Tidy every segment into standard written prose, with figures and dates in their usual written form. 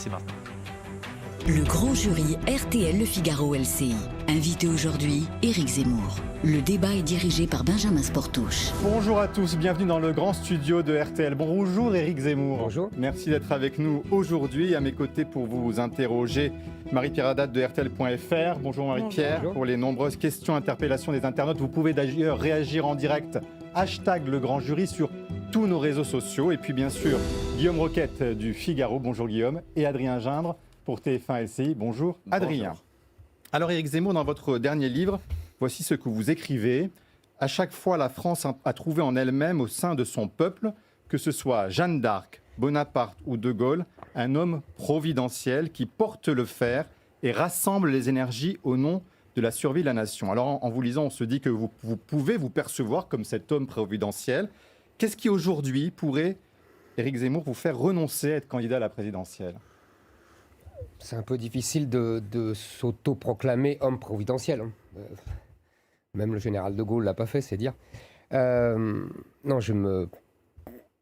c'est maintenant. Le grand jury RTL Le Figaro LCI. Invité aujourd'hui, Éric Zemmour. Le débat est dirigé par Benjamin Sportouche. Bonjour à tous, bienvenue dans le grand studio de RTL. Bonjour Éric Zemmour. Bonjour. Merci d'être avec nous aujourd'hui. À mes côtés pour vous interroger, Marie-Pierre Haddad de RTL.fr. Bonjour Marie-Pierre. Bonjour. Pour les nombreuses questions, interpellations des internautes, vous pouvez d'ailleurs réagir en direct. Hashtag le grand jury sur tous nos réseaux sociaux. Et puis bien sûr, Guillaume Roquette du Figaro. Bonjour Guillaume. Et Adrien Gindre pour TF1 LCI. Bonjour Adrien. Bonjour. Alors Éric Zemmour, dans votre dernier livre, voici ce que vous écrivez. À chaque fois, la France a trouvé en elle-même, au sein de son peuple, que ce soit Jeanne d'Arc, Bonaparte ou De Gaulle, un homme providentiel qui porte le fer et rassemble les énergies au nom de la survie de la nation. Alors en vous lisant, on se dit que vous pouvez vous percevoir comme cet homme providentiel. Qu'est-ce qui aujourd'hui pourrait, Éric Zemmour, vous faire renoncer à être candidat à la présidentielle ? C'est un peu difficile de s'auto-proclamer homme providentiel. Même le général de Gaulle ne l'a pas fait, c'est dire. Non, je ne me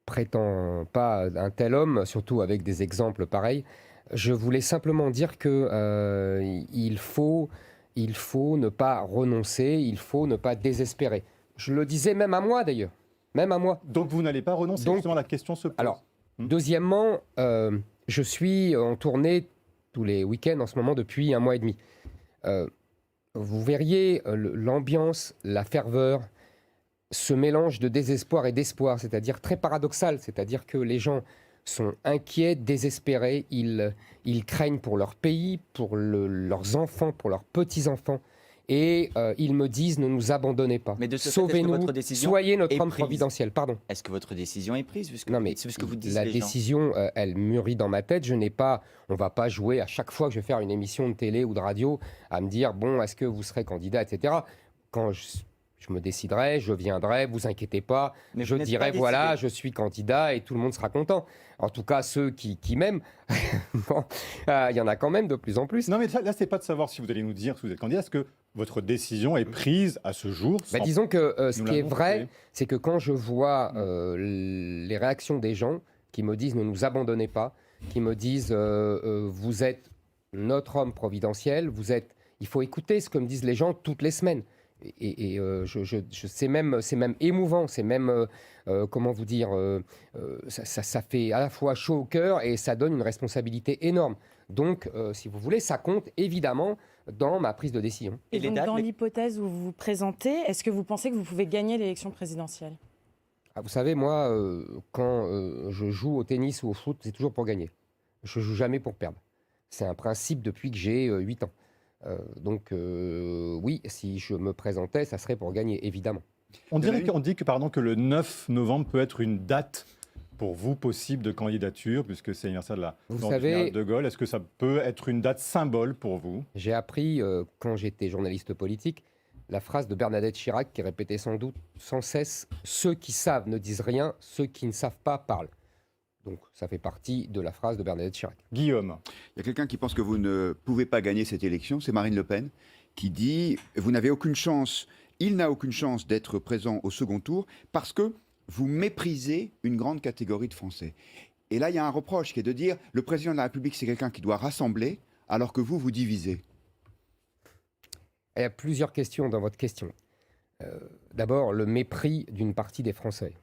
prétends pas un tel homme, surtout avec des exemples pareils. Je voulais simplement dire qu'il faut ne pas renoncer, il faut ne pas désespérer. Je le disais même à moi d'ailleurs. Même à moi. Donc vous n'allez pas renoncer, justement la question se pose. Alors, deuxièmement, je suis en tournée tous les week-ends en ce moment depuis 1 mois et demi. Vous verriez l'ambiance, la ferveur, ce mélange de désespoir et d'espoir, c'est-à-dire très paradoxal, c'est-à-dire que les gens sont inquiets, désespérés, ils craignent pour leur pays, pour leurs enfants, pour leurs petits-enfants. Et ils me disent, ne nous abandonnez pas. Mais de ce fait, sauvez-nous, est-ce que votre décision soyez notre est homme prise providentiel. Pardon. Est-ce que votre décision est prise Non, mais c'est ce que vous dites la les gens. décision, elle mûrit dans ma tête. On va pas jouer à chaque fois que je vais faire une émission de télé ou de radio à me dire, bon, est-ce que vous serez candidat, etc. Quand je me déciderai, je viendrai, vous inquiétez pas, Mais je vous n'êtes dirai, pas voilà, décidé. je suis candidat et tout le monde sera content. En tout cas, ceux qui m'aiment, bon, il y en a quand même de plus en plus. Non, mais là, c'est pas de savoir si vous allez nous dire si vous êtes candidat. Est-ce que votre décision est prise à ce jour sans... Disons que ce nous qui est l'annoncer. vrai, c'est que quand je vois les réactions des gens qui me disent ne nous abandonnez pas, qui me disent vous êtes notre homme providentiel, il faut écouter ce que me disent les gens toutes les semaines. Et c'est même émouvant, c'est même, comment vous dire, ça fait à la fois chaud au cœur et ça donne une responsabilité énorme. Donc, si vous voulez, ça compte évidemment dans ma prise de décision. Et Et les donc, dates, dans les- l'hypothèse où vous vous présentez, est-ce que vous pensez que vous pouvez gagner l'élection présidentielle ? Ah, vous savez, moi, quand je joue au tennis ou au foot, c'est toujours pour gagner. Je joue jamais pour perdre. C'est un principe depuis que j'ai 8 ans. Donc, oui, si je me présentais, ça serait pour gagner, évidemment. On dit que le 9 novembre peut être une date pour vous possible de candidature, puisque c'est l'anniversaire de la Vous mort du savez- général de Gaulle. Est-ce que ça peut être une date symbole pour vous ? J'ai appris, quand j'étais journaliste politique, la phrase de Bernadette Chirac qui répétait sans doute sans cesse « Ceux qui savent ne disent rien, ceux qui ne savent pas parlent ». Donc, ça fait partie de la phrase de Bernadette Chirac. Guillaume, Il y a quelqu'un qui pense que vous ne pouvez pas gagner cette élection, c'est Marine Le Pen, qui dit « Vous n'avez aucune chance, il n'a aucune chance d'être présent au second tour parce que vous méprisez une grande catégorie de Français. » Et là, il y a un reproche qui est de dire « Le président de la République, c'est quelqu'un qui doit rassembler, alors que vous divisez. » Il y a plusieurs questions dans votre question. D'abord, le mépris d'une partie des Français.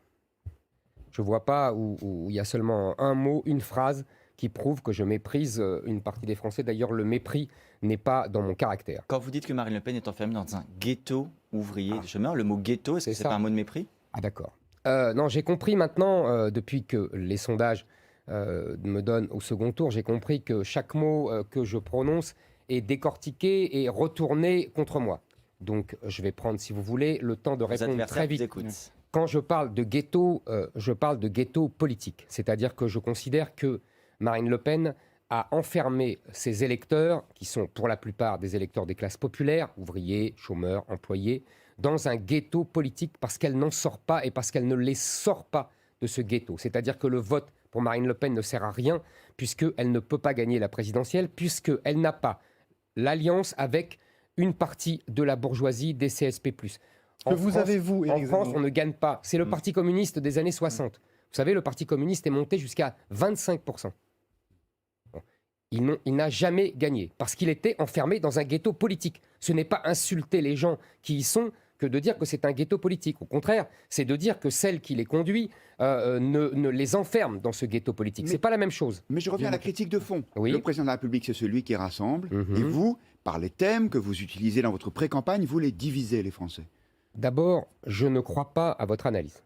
Je ne vois pas où il y a seulement un mot, une phrase qui prouve que je méprise une partie des Français. D'ailleurs, le mépris n'est pas dans mon caractère. Quand vous dites que Marine Le Pen est enfermée dans un ghetto ouvrier de chômeurs, le mot ghetto, est-ce que C'est c'est ça. pas un mot de mépris ? Ah d'accord. Non, j'ai compris maintenant, depuis que les sondages me donnent au second tour, j'ai compris que chaque mot que je prononce est décortiqué et retourné contre moi. Donc, je vais prendre, si vous voulez, le temps de Vos répondre adversaires très vous vite. écoutent. Quand je parle de ghetto, je parle de ghetto politique. C'est-à-dire que je considère que Marine Le Pen a enfermé ses électeurs, qui sont pour la plupart des électeurs des classes populaires, ouvriers, chômeurs, employés, dans un ghetto politique parce qu'elle n'en sort pas et parce qu'elle ne les sort pas de ce ghetto. C'est-à-dire que le vote pour Marine Le Pen ne sert à rien puisqu'elle ne peut pas gagner la présidentielle, puisqu'elle n'a pas l'alliance avec une partie de la bourgeoisie des CSP+. que vous avez, vous, En Éric France, Zemmour on ne gagne pas. C'est le Parti communiste des années 60. Vous savez, le Parti communiste est monté jusqu'à 25%. Bon. Il n'a jamais gagné, parce qu'il était enfermé dans un ghetto politique. Ce n'est pas insulter les gens qui y sont que de dire que c'est un ghetto politique. Au contraire, c'est de dire que celle qui les conduit ne les enferme dans ce ghetto politique. Ce n'est pas la même chose. Mais je reviens à la critique de fond. Oui. Le président de la République, c'est celui qui rassemble. Mhm. Et vous, par les thèmes que vous utilisez dans votre pré-campagne, vous les divisez, les Français. D'abord, je ne crois pas à votre analyse.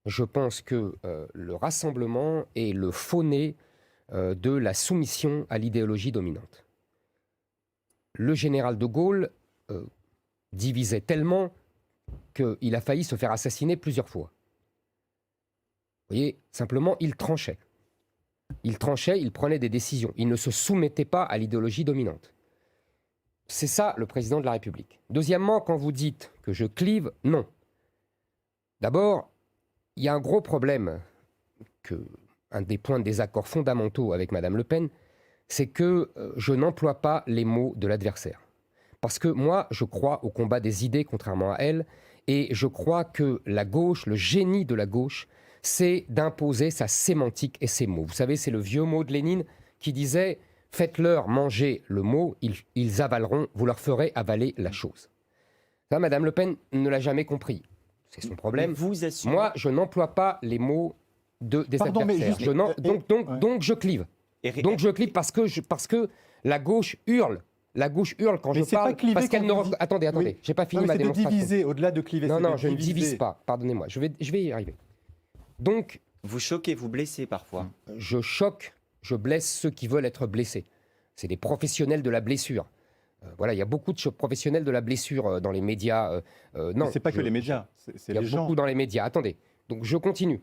Je pense que le rassemblement est le faux-nez de la soumission à l'idéologie dominante. Le général de Gaulle divisait tellement qu'il a failli se faire assassiner plusieurs fois. Vous voyez, simplement, il tranchait. Il tranchait, il prenait des décisions. Il ne se soumettait pas à l'idéologie dominante. C'est ça, le président de la République. Deuxièmement, quand vous dites que je clive, non. D'abord, il y a un gros problème, un des points de désaccord fondamentaux avec Mme Le Pen, c'est que je n'emploie pas les mots de l'adversaire. Parce que moi, je crois au combat des idées, contrairement à elle, et je crois que la gauche, le génie de la gauche, c'est d'imposer sa sémantique et ses mots. Vous savez, c'est le vieux mot de Lénine qui disait « Faites-leur manger le mot, ils avaleront, vous leur ferez avaler la chose ». Ça, Mme Le Pen ne l'a jamais compris. C'est son problème. Vous assumez. Moi, je n'emploie pas les mots des Pardon, mais adversaires. juste- Donc, je clive. Donc, je clive parce que la gauche hurle. La gauche hurle quand Mais je c'est pas parle. cliver Parce qu'elle quand ne... on dit- Attendez, Oui. j'ai pas fini Non, mais ma c'est de démonstration. diviser, au-delà de cliver. Non, c'est non, de je ne diviser. divise pas. Pardonnez-moi, je vais y arriver. Donc, Vous choquez, vous blessez parfois. je choque, je blesse ceux qui veulent être blessés. C'est des professionnels de la blessure. Voilà, il y a beaucoup de professionnels de la blessure dans les médias. Non, Mais c'est pas que les médias, c'est Il y a les gens. beaucoup dans les médias. Attendez. Donc, je continue.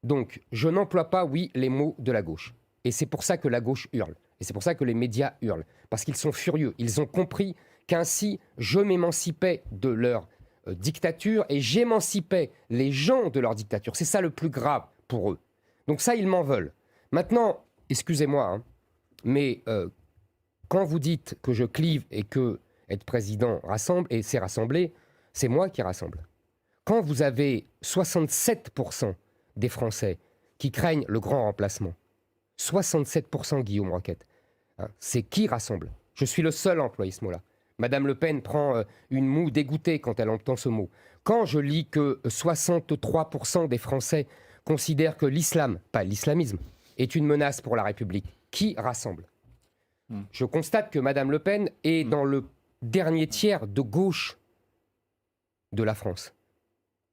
Donc, je n'emploie pas, oui, les mots de la gauche. Et c'est pour ça que la gauche hurle. Et c'est pour ça que les médias hurlent. Parce qu'ils sont furieux. Ils ont compris qu'ainsi, je m'émancipais de leur dictature et j'émancipais les gens de leur dictature. C'est ça le plus grave pour eux. Donc ça, ils m'en veulent. Maintenant, excusez-moi, hein, mais quand vous dites que je clive et que être président rassemble, et c'est rassembler, c'est moi qui rassemble. Quand vous avez 67% des Français qui craignent le grand remplacement, 67% Guillaume Roquette, hein, c'est qui rassemble? Je suis le seul à employer ce mot-là. Madame Le Pen prend une moue dégoûtée quand elle entend ce mot. Quand je lis que 63% des Français considèrent que l'islam, pas l'islamisme, est une menace pour la République, qui rassemble? Je constate que Madame Le Pen est dans le dernier tiers de gauche de la France.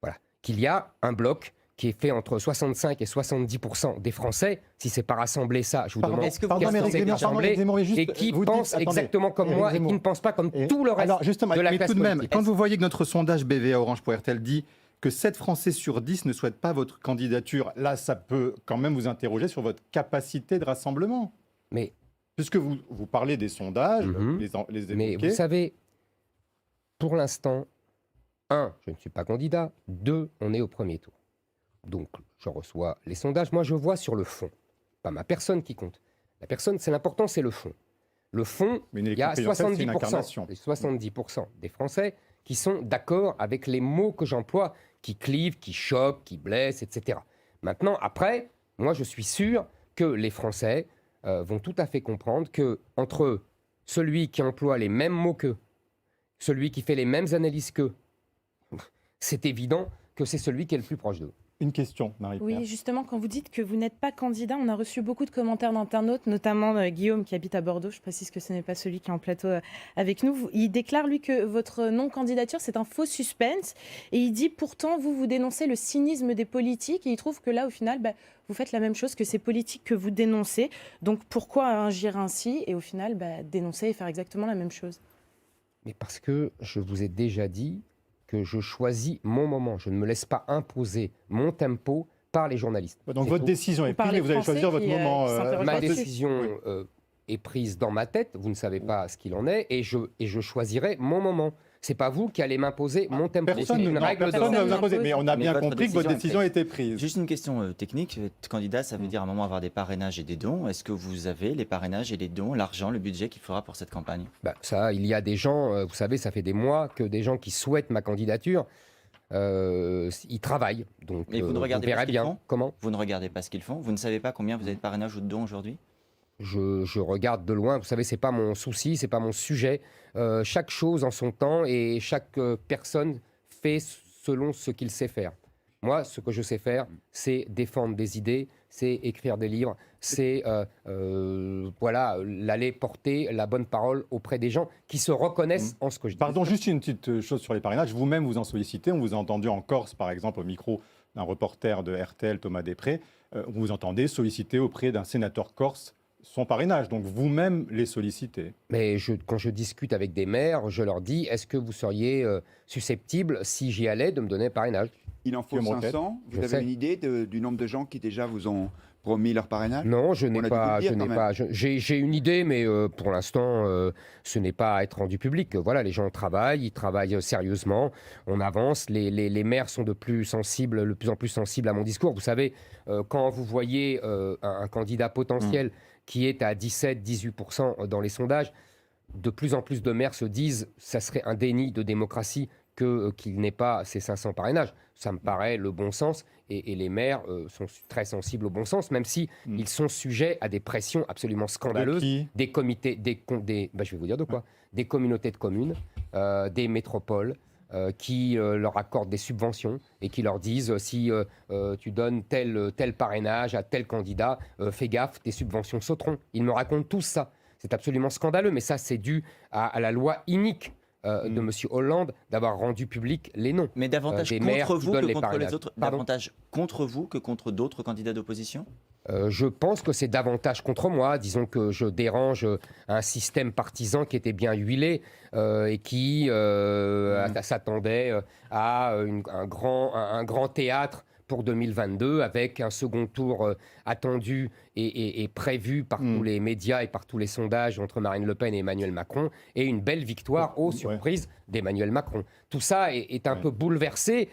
Voilà. Qu'il y a un bloc qui est fait entre 65 et 70% des Français, si c'est pas rassembler ça, je vous demande est-ce que vous Pardon, pensez mais que Éric c'est Zemmour, pardon, Éric Zemmour, mais juste, et qui vous dites- pensent attendez, exactement comme Éric moi et Zemmour. qui ne pensent pas comme Et- tout le reste Alors justement, de la mais classe tout de même, politique. quand vous voyez que notre sondage BVA Orange.RTL dit que 7 Français sur 10 ne souhaitent pas votre candidature, là, ça peut quand même vous interroger sur votre capacité de rassemblement. Mais, Puisque vous parlez des sondages, Mhm. les mais évoquez. vous savez, pour l'instant, 1, je ne suis pas candidat, 2, on est au premier tour. Donc, je reçois les sondages. Moi, je vois sur le fond. Pas ma personne qui compte. La personne, c'est l'important, c'est le fond. Le fond, Mais une il y a élection présidentielle, c'est une 70%, incarnation. les 70% des Français qui sont d'accord avec les mots que j'emploie, qui clivent, qui choquent, qui blessent, etc. Maintenant, après, moi, je suis sûr que les Français vont tout à fait comprendre que entre celui qui emploie les mêmes mots qu'eux, celui qui fait les mêmes analyses qu'eux, c'est évident que c'est celui qui est le plus proche d'eux. Une question, Marie-Pierre. Oui, justement, quand vous dites que vous n'êtes pas candidat, on a reçu beaucoup de commentaires d'internautes, notamment Guillaume qui habite à Bordeaux. Je précise que ce n'est pas celui qui est en plateau avec nous. Il déclare, lui, que votre non-candidature, c'est un faux suspense. Et il dit, pourtant, vous dénoncez le cynisme des politiques. Et il trouve que là, au final, vous faites la même chose que ces politiques que vous dénoncez. Donc, pourquoi agir ainsi et au final, dénoncer et faire exactement la même chose? Mais parce que je vous ai déjà dit que je choisis mon moment. Je ne me laisse pas imposer mon tempo par les journalistes. Donc C'est votre tout. décision est Vous parlez prise et vous allez français choisir votre qui, moment. qui s'interroge Ma là-dessus. décision est prise dans ma tête. Vous ne savez pas ce qu'il en est. Et je choisirai mon moment. C'est pas vous qui allez m'imposer mon tempo. Personne C'est ne une règle personne ne d'or. vous impose, mais on a Mais bien votre compris que votre décision décision est était prise. Juste une question technique. Être candidat, ça veut dire à un moment avoir des parrainages et des dons. Est-ce que vous avez les parrainages et les dons, l'argent, le budget qu'il faudra pour cette campagne? Ça, il y a des gens, vous savez, ça fait des mois que des gens qui souhaitent ma candidature, ils travaillent. Donc, Mais vous ne on regardez pas verra ce qu'ils bien. font Comment? Vous ne regardez pas ce qu'ils font. Vous ne savez pas combien vous avez de parrainages ou de dons aujourd'hui? je regarde de loin. Vous savez, c'est pas mon souci, c'est pas mon sujet. Chaque chose en son temps et chaque personne fait selon ce qu'il sait faire. Moi, ce que je sais faire, c'est défendre des idées, c'est écrire des livres, c'est l'aller porter la bonne parole auprès des gens qui se reconnaissent en ce que je dis. Pardon, juste une petite chose sur les parrainages. Vous-même, vous en sollicitez. On vous a entendu en Corse, par exemple, au micro d'un reporter de RTL, Thomas Després. Vous vous entendez solliciter auprès d'un sénateur corse son parrainage. Donc vous-même les sollicitez. Mais quand je discute avec des maires, je leur dis, est-ce que vous seriez susceptible, si j'y allais, de me donner un parrainage ? Il en faut 500. Vous avez une idée du nombre de gens qui déjà vous ont promis leur parrainage? Non, je n'ai pas. J'ai une idée, mais pour l'instant, ce n'est pas à être rendu public. Voilà, les gens travaillent, ils travaillent sérieusement. On avance. Les maires sont de plus en plus sensibles à mon discours. Vous savez, quand vous voyez un candidat potentiel qui est à 17-18% dans les sondages, de plus en plus de maires se disent ça serait un déni de démocratie qu'il n'ait pas ces 500 parrainages. Ça me paraît le bon sens, et les maires sont très sensibles au bon sens, même si ils sont sujets à des pressions absolument scandaleuses, des comités, je vais vous dire de quoi, des communautés de communes, des métropoles, qui leur accordent des subventions et qui leur disent si tu donnes tel parrainage à tel candidat, fais gaffe, tes subventions sauteront. Ils me racontent tout ça. C'est absolument scandaleux, mais ça, c'est dû à la loi inique de M. Hollande d'avoir rendu public les noms. Mais davantage des contre vous que contre parrainages. les autres, Pardon. davantage contre vous que contre d'autres candidats d'opposition? Je pense que c'est davantage contre moi. Disons que je dérange un système partisan qui était bien huilé et qui s'attendait à un grand théâtre pour 2022, avec un second tour attendu et prévu par tous les médias et par tous les sondages entre Marine Le Pen et Emmanuel Macron, et une belle victoire, aux surprises, d'Emmanuel Macron. Tout ça est un peu bouleversé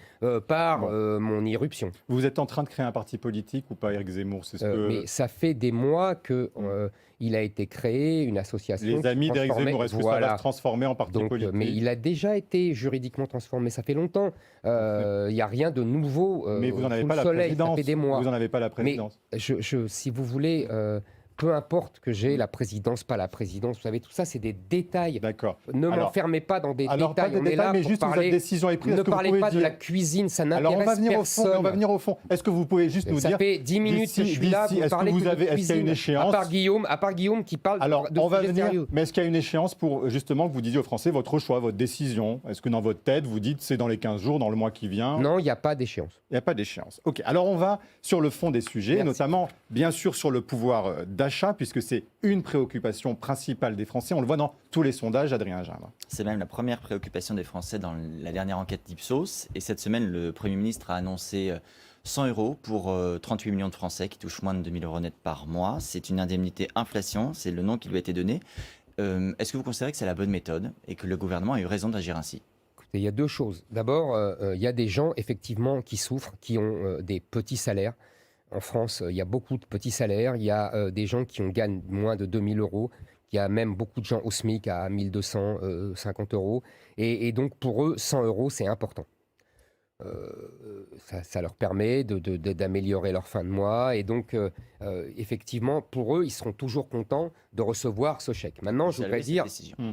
par mon irruption. Vous êtes en train de créer un parti politique ou pas, Éric Zemmour? Mais ça fait des mois qu'il a été créé, une association. Les amis d'Éric Zemmour, est-ce que ça va se transformer en parti politique? Mais il a déjà été juridiquement transformé, ça fait longtemps. Il n'y a rien de nouveau. Mais vous n'en avez sous pas le la soleil, présidence. ça fait des mois. Vous n'en avez pas la présidence. Mais si vous voulez, peu importe que j'ai la présidence, pas la présidence, vous savez, tout ça, c'est des détails. D'accord. Ne m'enfermez pas dans des détails. Pas de On est là mais pour juste parler. votre décision est prise. Ne parlez pas de la cuisine, ça n'intéresse personne. On va venir au fond. Est-ce que vous pouvez juste nous dire... Ça fait 10 minutes que je suis là, vous parlez de cuisine. Est-ce qu'il y a une échéance? À part Guillaume qui parle de on va sujets venir, sérieux. mais est-ce qu'il y a une échéance pour justement que vous disiez aux Français votre choix, votre décision? Est-ce que dans votre tête, vous dites c'est dans les 15 jours, dans le mois qui vient? Non, il n'y a pas d'échéance. Il n'y a pas d'échéance. Ok, alors on va sur le fond des sujets, notamment bien sûr sur le pouvoir d'achat, puisque c'est une préoccupation principale des Français. On le voit dans tous les sondages, Adrien Gindre. C'est même la première préoccupation des Français dans la dernière enquête d'Ipsos. Et cette semaine, le Premier ministre a annoncé 100 € pour 38 millions de Français qui touchent moins de 2 000 € net par mois. C'est une indemnité inflation, c'est le nom qui lui a été donné. Est-ce que vous considérez que c'est la bonne méthode et que le gouvernement a eu raison d'agir ainsi? Il y a deux choses. D'abord, il y a des gens, effectivement, qui souffrent, qui ont des petits salaires. En France, il y a beaucoup de petits salaires. Il y a des gens qui gagnent moins de 2 000 €. Il y a même beaucoup de gens au SMIC à 1 250 €. Et donc, pour eux, 100 €, c'est important. Ça leur permet d'améliorer leur fin de mois. Et donc, effectivement, pour eux, ils seront toujours contents de recevoir ce chèque. Maintenant, je voudrais dire...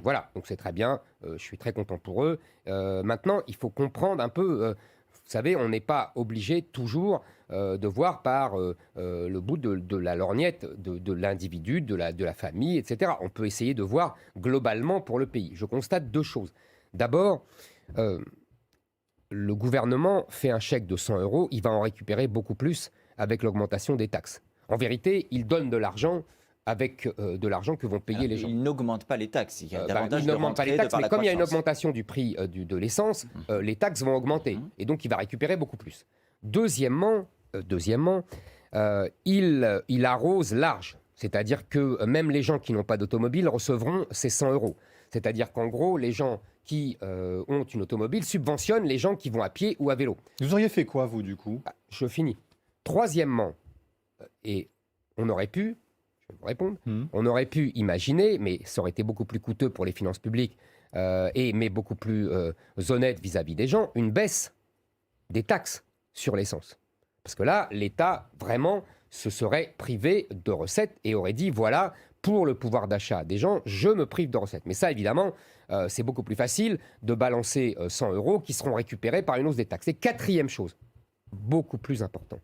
Voilà, donc c'est très bien. Je suis très content pour eux. Maintenant, il faut comprendre un peu... vous savez, on n'est pas obligé toujours de voir par le bout de la lorgnette de l'individu, de la famille, etc. On peut essayer de voir globalement pour le pays. Je constate deux choses. D'abord, le gouvernement fait un chèque de 100 €, il va en récupérer beaucoup plus avec l'augmentation des taxes. En vérité, il donne de l'argent avec de l'argent que vont payer les gens. Il n'augmente pas les taxes. Il y a davantage il de n'augmente pas les taxes, mais comme il y a une augmentation du prix de l'essence, les taxes vont augmenter. Et donc, il va récupérer beaucoup plus. Deuxièmement, il arrose large. C'est-à-dire que même les gens qui n'ont pas d'automobile recevront ces 100 €. C'est-à-dire qu'en gros, les gens qui ont une automobile subventionnent les gens qui vont à pied ou à vélo. Vous auriez fait quoi, vous, du coup? Je finis. Troisièmement, et on aurait pu, je vais vous répondre, on aurait pu imaginer, mais ça aurait été beaucoup plus coûteux pour les finances publiques, mais beaucoup plus honnête vis-à-vis des gens, une baisse des taxes sur l'essence. Parce que là, l'État, vraiment, se serait privé de recettes et aurait dit, voilà, pour le pouvoir d'achat des gens, je me prive de recettes. Mais ça, évidemment, c'est beaucoup plus facile de balancer 100 € qui seront récupérés par une hausse des taxes. Et quatrième chose, beaucoup plus important,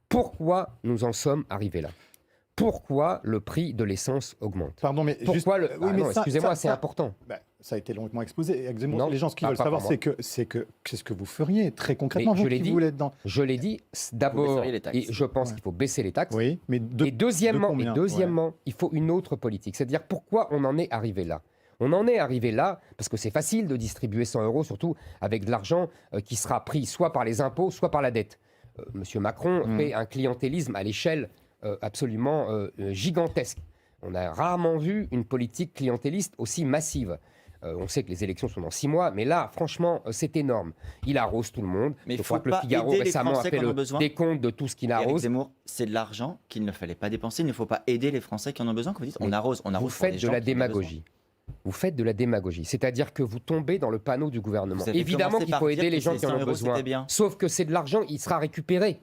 pourquoi nous en sommes arrivés là ? Pourquoi le prix de l'essence augmente ? Pardon, mais Pourquoi juste- le... oui, Ah mais non, ça- excusez-moi, ça- c'est ça- important. Ça a été longuement exposé. Non, Les gens, ce qu'ils veulent pas savoir, pour moi. c'est ce que vous feriez très concrètement, Mais vous je l'ai qui dit. voulez être dedans. Je l'ai dit, d'abord, baisseriez les taxes. et je pense Ouais. qu'il faut baisser les taxes. Oui, mais Et deuxièmement, combien il faut une autre politique. C'est-à-dire pourquoi on en est arrivé là. On en est arrivé là parce que c'est facile de distribuer 100 €, surtout avec de l'argent qui sera pris soit par les impôts, soit par la dette. Monsieur Macron fait un clientélisme à l'échelle absolument gigantesque. On a rarement vu une politique clientéliste aussi massive. On sait que les élections sont dans 6 mois, mais là, franchement, c'est énorme. Il arrose tout le monde. Mais Je il faut crois que le pas Figaro aider les récemment a Français fait qui en ont le besoin. décompte de tout ce qu'il Éric arrose. Zemmour, c'est de l'argent qu'il ne fallait pas dépenser. Il ne faut pas aider les Français qui en ont besoin. Quand vous dites, on Mais arrose Vous pour faites des de gens la qui en ont besoin. démagogie. Vous faites de la démagogie. C'est-à-dire que vous tombez dans le panneau du gouvernement. Vous avez Évidemment commencé qu'il par faut dire aider que les gens ces qui en 100 ont €, besoin. c'était bien. Sauf que c'est de l'argent, il sera récupéré.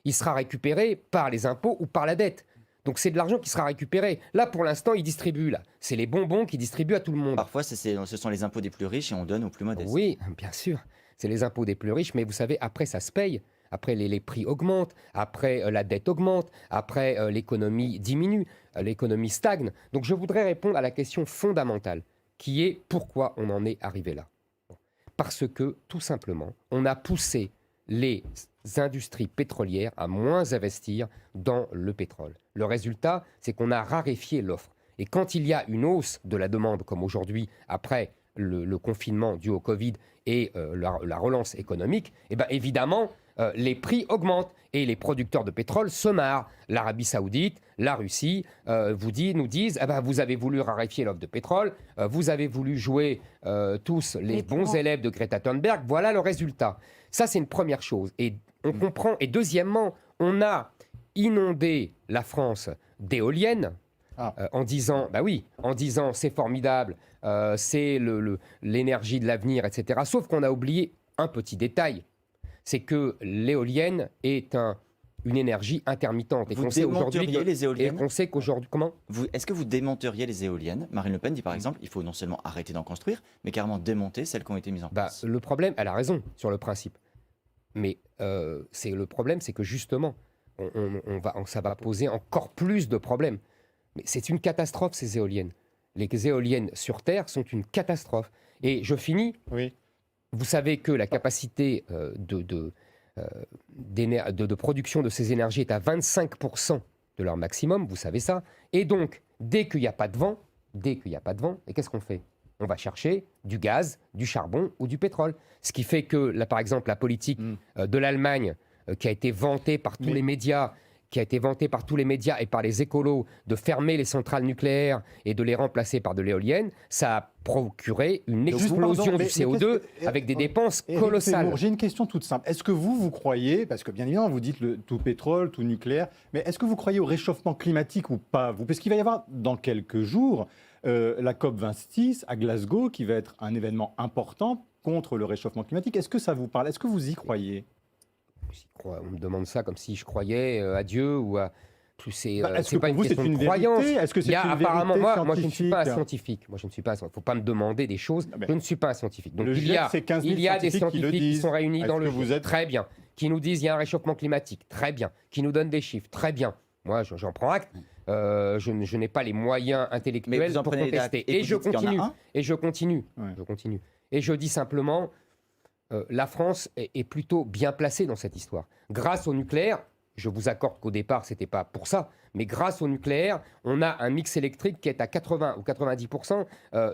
Il sera récupéré par les impôts ou par la dette. Donc c'est de l'argent qui sera récupéré. Là, pour l'instant, ils distribuent. Là. C'est les bonbons qu'ils distribuent à tout le monde. Parfois, ce sont les impôts des plus riches et on donne aux plus modestes. Oui, bien sûr. C'est les impôts des plus riches, mais vous savez, après, ça se paye. Après, les prix augmentent. Après, la dette augmente. Après, l'économie diminue. L'économie stagne. Donc, je voudrais répondre à la question fondamentale, qui est pourquoi on en est arrivé là. Parce que, tout simplement, on a poussé les industries pétrolières à moins investir dans le pétrole. Le résultat, c'est qu'on a raréfié l'offre. Et quand il y a une hausse de la demande, comme aujourd'hui, après le confinement dû au Covid et la relance économique, eh ben évidemment, les prix augmentent et les producteurs de pétrole se marrent. L'Arabie Saoudite, la Russie nous disent vous avez voulu raréfier l'offre de pétrole, vous avez voulu jouer tous les Mais bons comment élèves de Greta Thunberg, voilà le résultat. Ça, c'est une première chose. Et on comprend. Et deuxièmement, on a inondé la France d'éoliennes. En disant, c'est formidable, c'est l'énergie de l'avenir, etc. Sauf qu'on a oublié un petit détail, c'est que l'éolienne est une énergie intermittente. Et Vous qu'on sait aujourd'hui démonteriez les et éoliennes qu'on sait qu'aujourd'hui, comment ? Est-ce que vous démonteriez les éoliennes ? Marine Le Pen dit par exemple, il faut non seulement arrêter d'en construire, mais carrément démonter celles qui ont été mises en place. Le problème, elle a raison sur le principe. Mais le problème, c'est que justement, ça va poser encore plus de problèmes. Mais c'est une catastrophe, ces éoliennes. Les éoliennes sur Terre sont une catastrophe. Et je finis. Oui. Vous savez que la capacité de production de ces énergies est à 25% de leur maximum, vous savez ça. Et donc, dès qu'il n'y a pas de vent, et qu'est-ce qu'on fait ? On va chercher du gaz, du charbon ou du pétrole. Ce qui fait que, là, par exemple, la politique de l'Allemagne, qui a été vantée par tous les médias, et par les écolos de fermer les centrales nucléaires et de les remplacer par de l'éolienne, ça a procuré une explosion du CO2 avec des dépenses colossales. Zemmour, j'ai une question toute simple. Est-ce que vous croyez, parce que bien évidemment vous dites tout pétrole, tout nucléaire, mais est-ce que vous croyez au réchauffement climatique ou pas vous ? Parce qu'il va y avoir dans quelques jours la COP26 à Glasgow qui va être un événement important contre le réchauffement climatique. Est-ce que ça vous parle ? Est-ce que vous y croyez ? On me demande ça comme si je croyais à Dieu ou à... C'est est-ce que pas pour une vous, question c'est une de croyance. vérité ? Est-ce que c'est Il y a une apparemment, vérité moi, je ne suis pas un scientifique ? scientifique. Il ne faut pas me demander des choses. Non, mais Je ne suis pas un scientifique. Donc le il y a, GIEC, c'est 15 000 il y a des scientifiques qui le scientifiques qui disent. sont réunis dans Est-ce le que vous GIEC. êtes- Très bien. Qui nous disent il y a un réchauffement climatique. Très bien. Qui nous donnent des chiffres. Très bien. Moi, j'en prends acte. Je n'ai pas les moyens Mais intellectuels vous en pour prenez des contester. actes et Et je vous dites qu'il y en a continue. un ? Et je continue. Ouais. Je continue. Et je dis simplement, la France est plutôt bien placée dans cette histoire. Grâce au nucléaire, je vous accorde qu'au départ, ce n'était pas pour ça, mais grâce au nucléaire, on a un mix électrique qui est à 80 ou 90%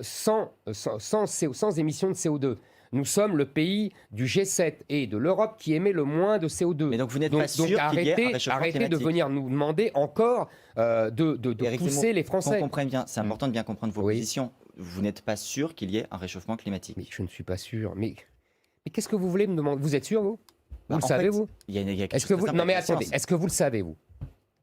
sans émission de CO2. Nous sommes le pays du G7 et de l'Europe qui émet le moins de CO2. Mais donc vous n'êtes pas sûr qu'il y ait un réchauffement arrêtez de climatique. venir nous demander encore de Éric pousser Zemmour, les qu'on Français. comprenne bien, c'est important de bien comprendre vos Oui. positions. Vous n'êtes pas sûr qu'il y ait un réchauffement climatique. Mais je ne suis pas sûr. Mais qu'est-ce que vous voulez me demander ? Vous êtes sûr, vous ? Vous le En savez, fait, vous ? Il y a quelque Est-ce chose que de vous... simple Non mais avec la attendez, science. est-ce que vous le savez, vous ?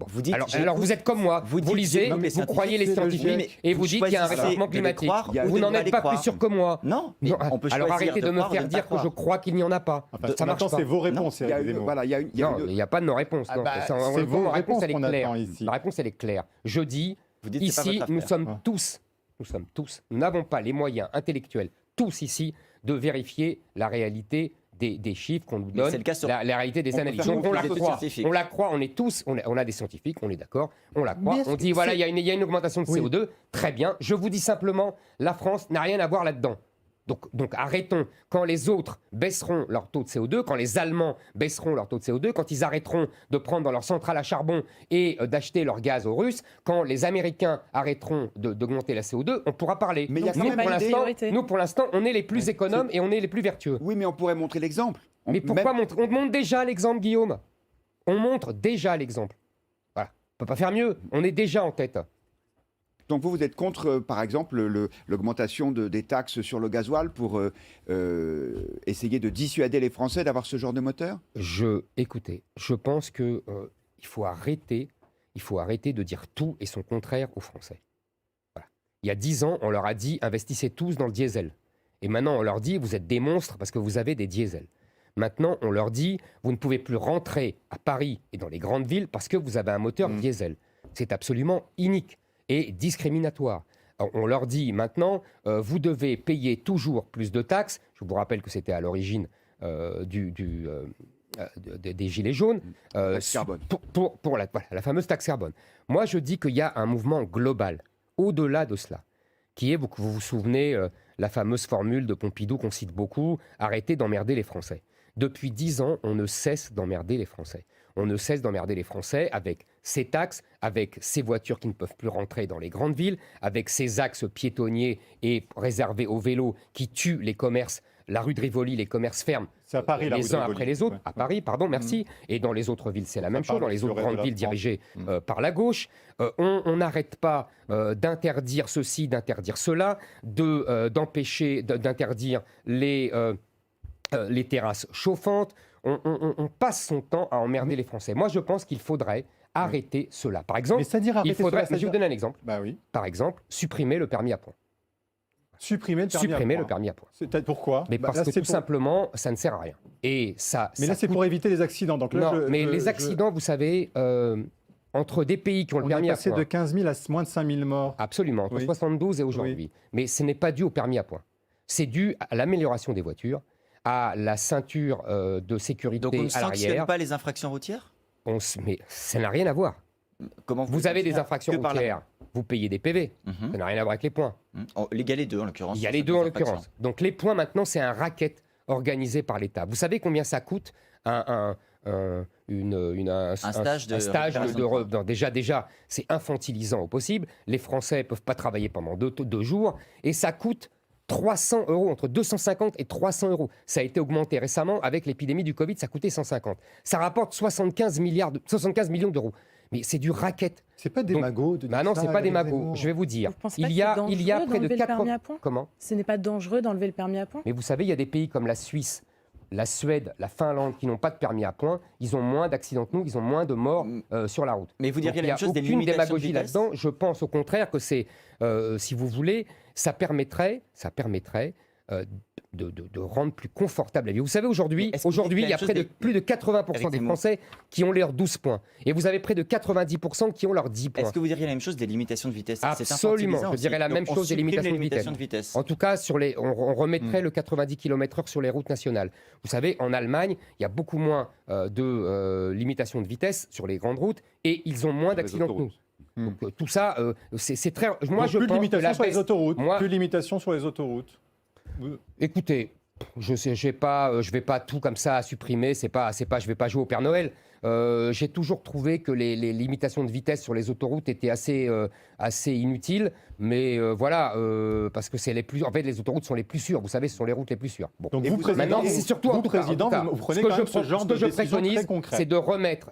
Vous dites, alors vous êtes comme moi, vous dites, lisez, non, mais vous croyez les c'est scientifiques logique. et vous dites qu'il y a un réchauffement climatique. Vous n'en êtes pas plus sûr que moi. Non, mais Non, on peut alors choisir arrêtez de me croire ou faire ne dire pas que je crois qu'il n'y en a pas. Enfin, Ça marche maintenant, pas. c'est vos réponses, Il y a Éric une- Zemmour. voilà, il y a une- il y a Non, une- il n'y a pas de nos réponses. Ah non. bah, Ça, c'est vos ma réponse, réponses elle est qu'on claire. attend ici. Ma réponse, elle est claire. Je dis, Vous dites, c'est pas ici, votre nous affaire. sommes tous, nous n'avons pas les moyens intellectuels, tous ici, de vérifier la réalité des chiffres qu'on nous Mais donne, c'est le cas sur- la réalité des on peut analyses. faire Donc beaucoup on la d'études croit, scientifiques. on la croit, on est tous, on a des scientifiques, on est d'accord, on la croit, Mais on dit voilà, c'est- il y a une augmentation de Oui. CO2, très bien. Je vous dis simplement, la France n'a rien à voir là-dedans. Donc arrêtons. Quand les autres baisseront leur taux de CO2, quand les Allemands baisseront leur taux de CO2, quand ils arrêteront de prendre dans leur centrale à charbon et d'acheter leur gaz aux Russes, quand les Américains arrêteront d'augmenter la CO2, on pourra parler. Mais il y a Donc, quand c'est même pas une priorité. Nous, pour l'instant, on est les plus économes et on est les plus vertueux. Oui, mais on pourrait montrer l'exemple. Mais pourquoi montrer ? On montre déjà l'exemple, Guillaume. On montre déjà l'exemple. Voilà. On peut pas faire mieux. On est déjà en tête. Donc vous êtes contre, par exemple, l'augmentation des taxes sur le gasoil pour essayer de dissuader les Français d'avoir ce genre de moteur? Écoutez, je pense que il faut arrêter de dire tout et son contraire aux Français. Voilà. Il y a 10 ans, on leur a dit investissez tous dans le diesel. Et maintenant, on leur dit vous êtes des monstres parce que vous avez des diesels. Maintenant, on leur dit vous ne pouvez plus rentrer à Paris et dans les grandes villes parce que vous avez un moteur diesel. C'est absolument inique et discriminatoire. Alors, on leur dit maintenant, vous devez payer toujours plus de taxes. Je vous rappelle que c'était à l'origine des Gilets jaunes. Taxe carbone. Pour la fameuse taxe carbone. Moi, je dis qu'il y a un mouvement global, au-delà de cela, qui est, vous vous souvenez, la fameuse formule de Pompidou qu'on cite beaucoup, arrêtez d'emmerder les Français. Depuis 10 ans, on ne cesse d'emmerder les Français. On ne cesse d'emmerder les Français avec ces taxes, avec ces voitures qui ne peuvent plus rentrer dans les grandes villes, avec ces axes piétonniers et réservés aux vélos qui tuent les commerces. La rue de Rivoli, les commerces ferment C'est à Paris, la rue les de uns Rivoli. après les autres. Ouais. À Paris, pardon, merci. Et dans les autres villes, c'est la même chose. Dans les autres le reste de grandes la villes France. dirigées par la gauche, on n'arrête pas d'interdire ceci, d'interdire cela, d'empêcher, d'interdire les terrasses chauffantes. On passe son temps à emmerder les Français. Moi, je pense qu'il faudrait arrêter cela. Par exemple, Mais c'est-à-dire arrêter il faudrait, cela, je vais vous donner un exemple. Bah oui. Par exemple, supprimer le permis à points. Supprimer le permis à Supprimer point. le permis à points. Pourquoi? Mais Bah, parce là, que c'est tout pour- simplement, ça ne sert à rien. Et ça, Mais là, ça c'est coûte- pour éviter les accidents. Donc là, Non, mais les accidents, vous savez, entre des pays qui ont le On permis est à passé points, de 15 000 à moins de 5 000 morts. absolument, entre Oui. 72 et aujourd'hui. Mais ce n'est pas dû au permis à points. C'est dû à l'amélioration des voitures, à la ceinture de sécurité Donc on ne à sanctionne l'arrière. pas les infractions routières? Mais ça n'a rien à voir. Comment Vous avez des infractions Que par la- routières, vous payez des PV. Mhm. Ça n'a rien à voir avec les points. Oh, il y a les deux en l'occurrence. Il y a sur les deux certaines en infractions. l'occurrence. Donc les points maintenant, c'est un racket organisé par l'État. Vous savez combien ça coûte un stage de récupération de points. non, déjà, c'est infantilisant au possible. Les Français ne peuvent pas travailler pendant deux jours et ça coûte 300 euros, entre 250 et 300 euros. Ça a été augmenté récemment avec l'épidémie du Covid, ça coûtait 150. Ça rapporte 75 millions d'euros. Mais c'est du racket. C'est pas des Donc- magots. Bah non, c'est pas des magots. Je vais vous dire. Vous pensez pas Il que y a c'est près dangereux de d'enlever le 4 permis à points? Comment? Ce n'est pas dangereux d'enlever le permis à points? Mais vous savez, il y a des pays comme la Suisse, la Suède, la Finlande qui n'ont pas de permis à points. Ils ont moins d'accidents que nous, ils ont moins de morts sur la route. Mais vous diriez Donc, la même chose des il n'y a aucune limitations de démagogie vitesse? là-dedans. Je pense au contraire que c'est, si vous voulez, ça permettrait de rendre plus confortable la vie. Vous savez, aujourd'hui, Mais est-ce que vous dites il y la a même chose des- plus de 80% Éric des Zemmour. Français qui ont leurs 12 points. Et vous avez près de 90% qui ont leurs 10 points. Est-ce que vous diriez la même chose des limitations de vitesse? C'est Absolument, infantilisant je dirais aussi. la Donc, même on chose des supprime les limitations de vitesse. En tout cas, on remettrait le 90 km/h sur les routes nationales. Vous savez, en Allemagne, il y a beaucoup moins de limitations de vitesse sur les grandes routes et ils ont moins d'accidents que nous. Donc tout ça, c'est très. Moi, je plus de pense que limitations la sur les baisse. autoroutes. Moi- Plus de limitations sur les autoroutes. Écoutez, je vais pas tout comme ça supprimer. Je vais pas jouer au Père Noël. J'ai toujours trouvé que les limitations de vitesse sur les autoroutes étaient assez inutiles, mais voilà, parce que c'est les plus. En fait, les autoroutes sont les plus sûres. Vous savez, ce sont les routes les plus sûres. Bon. Donc Et vous, vous- président, Maintenant, c'est surtout en vous, tout cas, président, vous ce prenez que quand je même ce genre ce de que je décision préconise, très concrète. c'est de remettre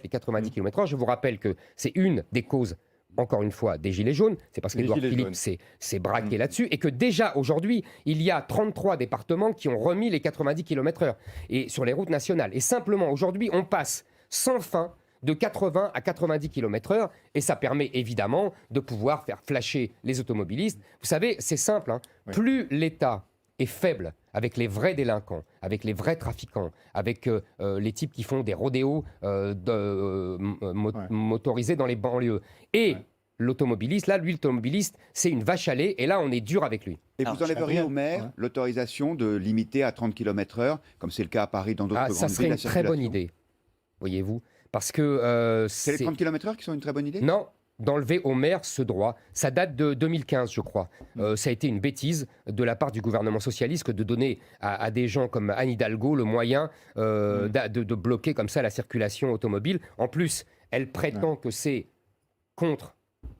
les 90 km/h. Je vous rappelle que c'est une des causes. Encore une fois, des Gilets jaunes, c'est parce Les qu'Édouard Gilets Philippe jaunes. s'est braqué là-dessus, et que déjà aujourd'hui, il y a 33 départements qui ont remis les 90 km/h et sur les routes nationales. Et simplement, aujourd'hui, on passe sans fin de 80 à 90 km/h, et ça permet évidemment de pouvoir faire flasher les automobilistes. Vous savez, c'est simple, hein. Oui. Plus l'État est faible avec les vrais délinquants, avec les vrais trafiquants, avec les types qui font des rodéos motorisés dans les banlieues, et l'automobiliste, là, lui, l'automobiliste, c'est une vache à lait, et là, on est dur avec lui. Et Alors, vous enlèveriez Adrien, au maire l'autorisation de limiter à 30 km/h, comme c'est le cas à Paris, dans d'autres Ah, grandes ça villes, serait la une très bonne circulation. idée, voyez-vous, parce que C'est les 30 km/h qui sont une très bonne idée? Non, d'enlever au maire ce droit. Ça date de 2015, je crois. Ça a été une bêtise de la part du gouvernement socialiste que de donner à des gens comme Anne Hidalgo le moyen de bloquer comme ça la circulation automobile. En plus, elle prétend que c'est contre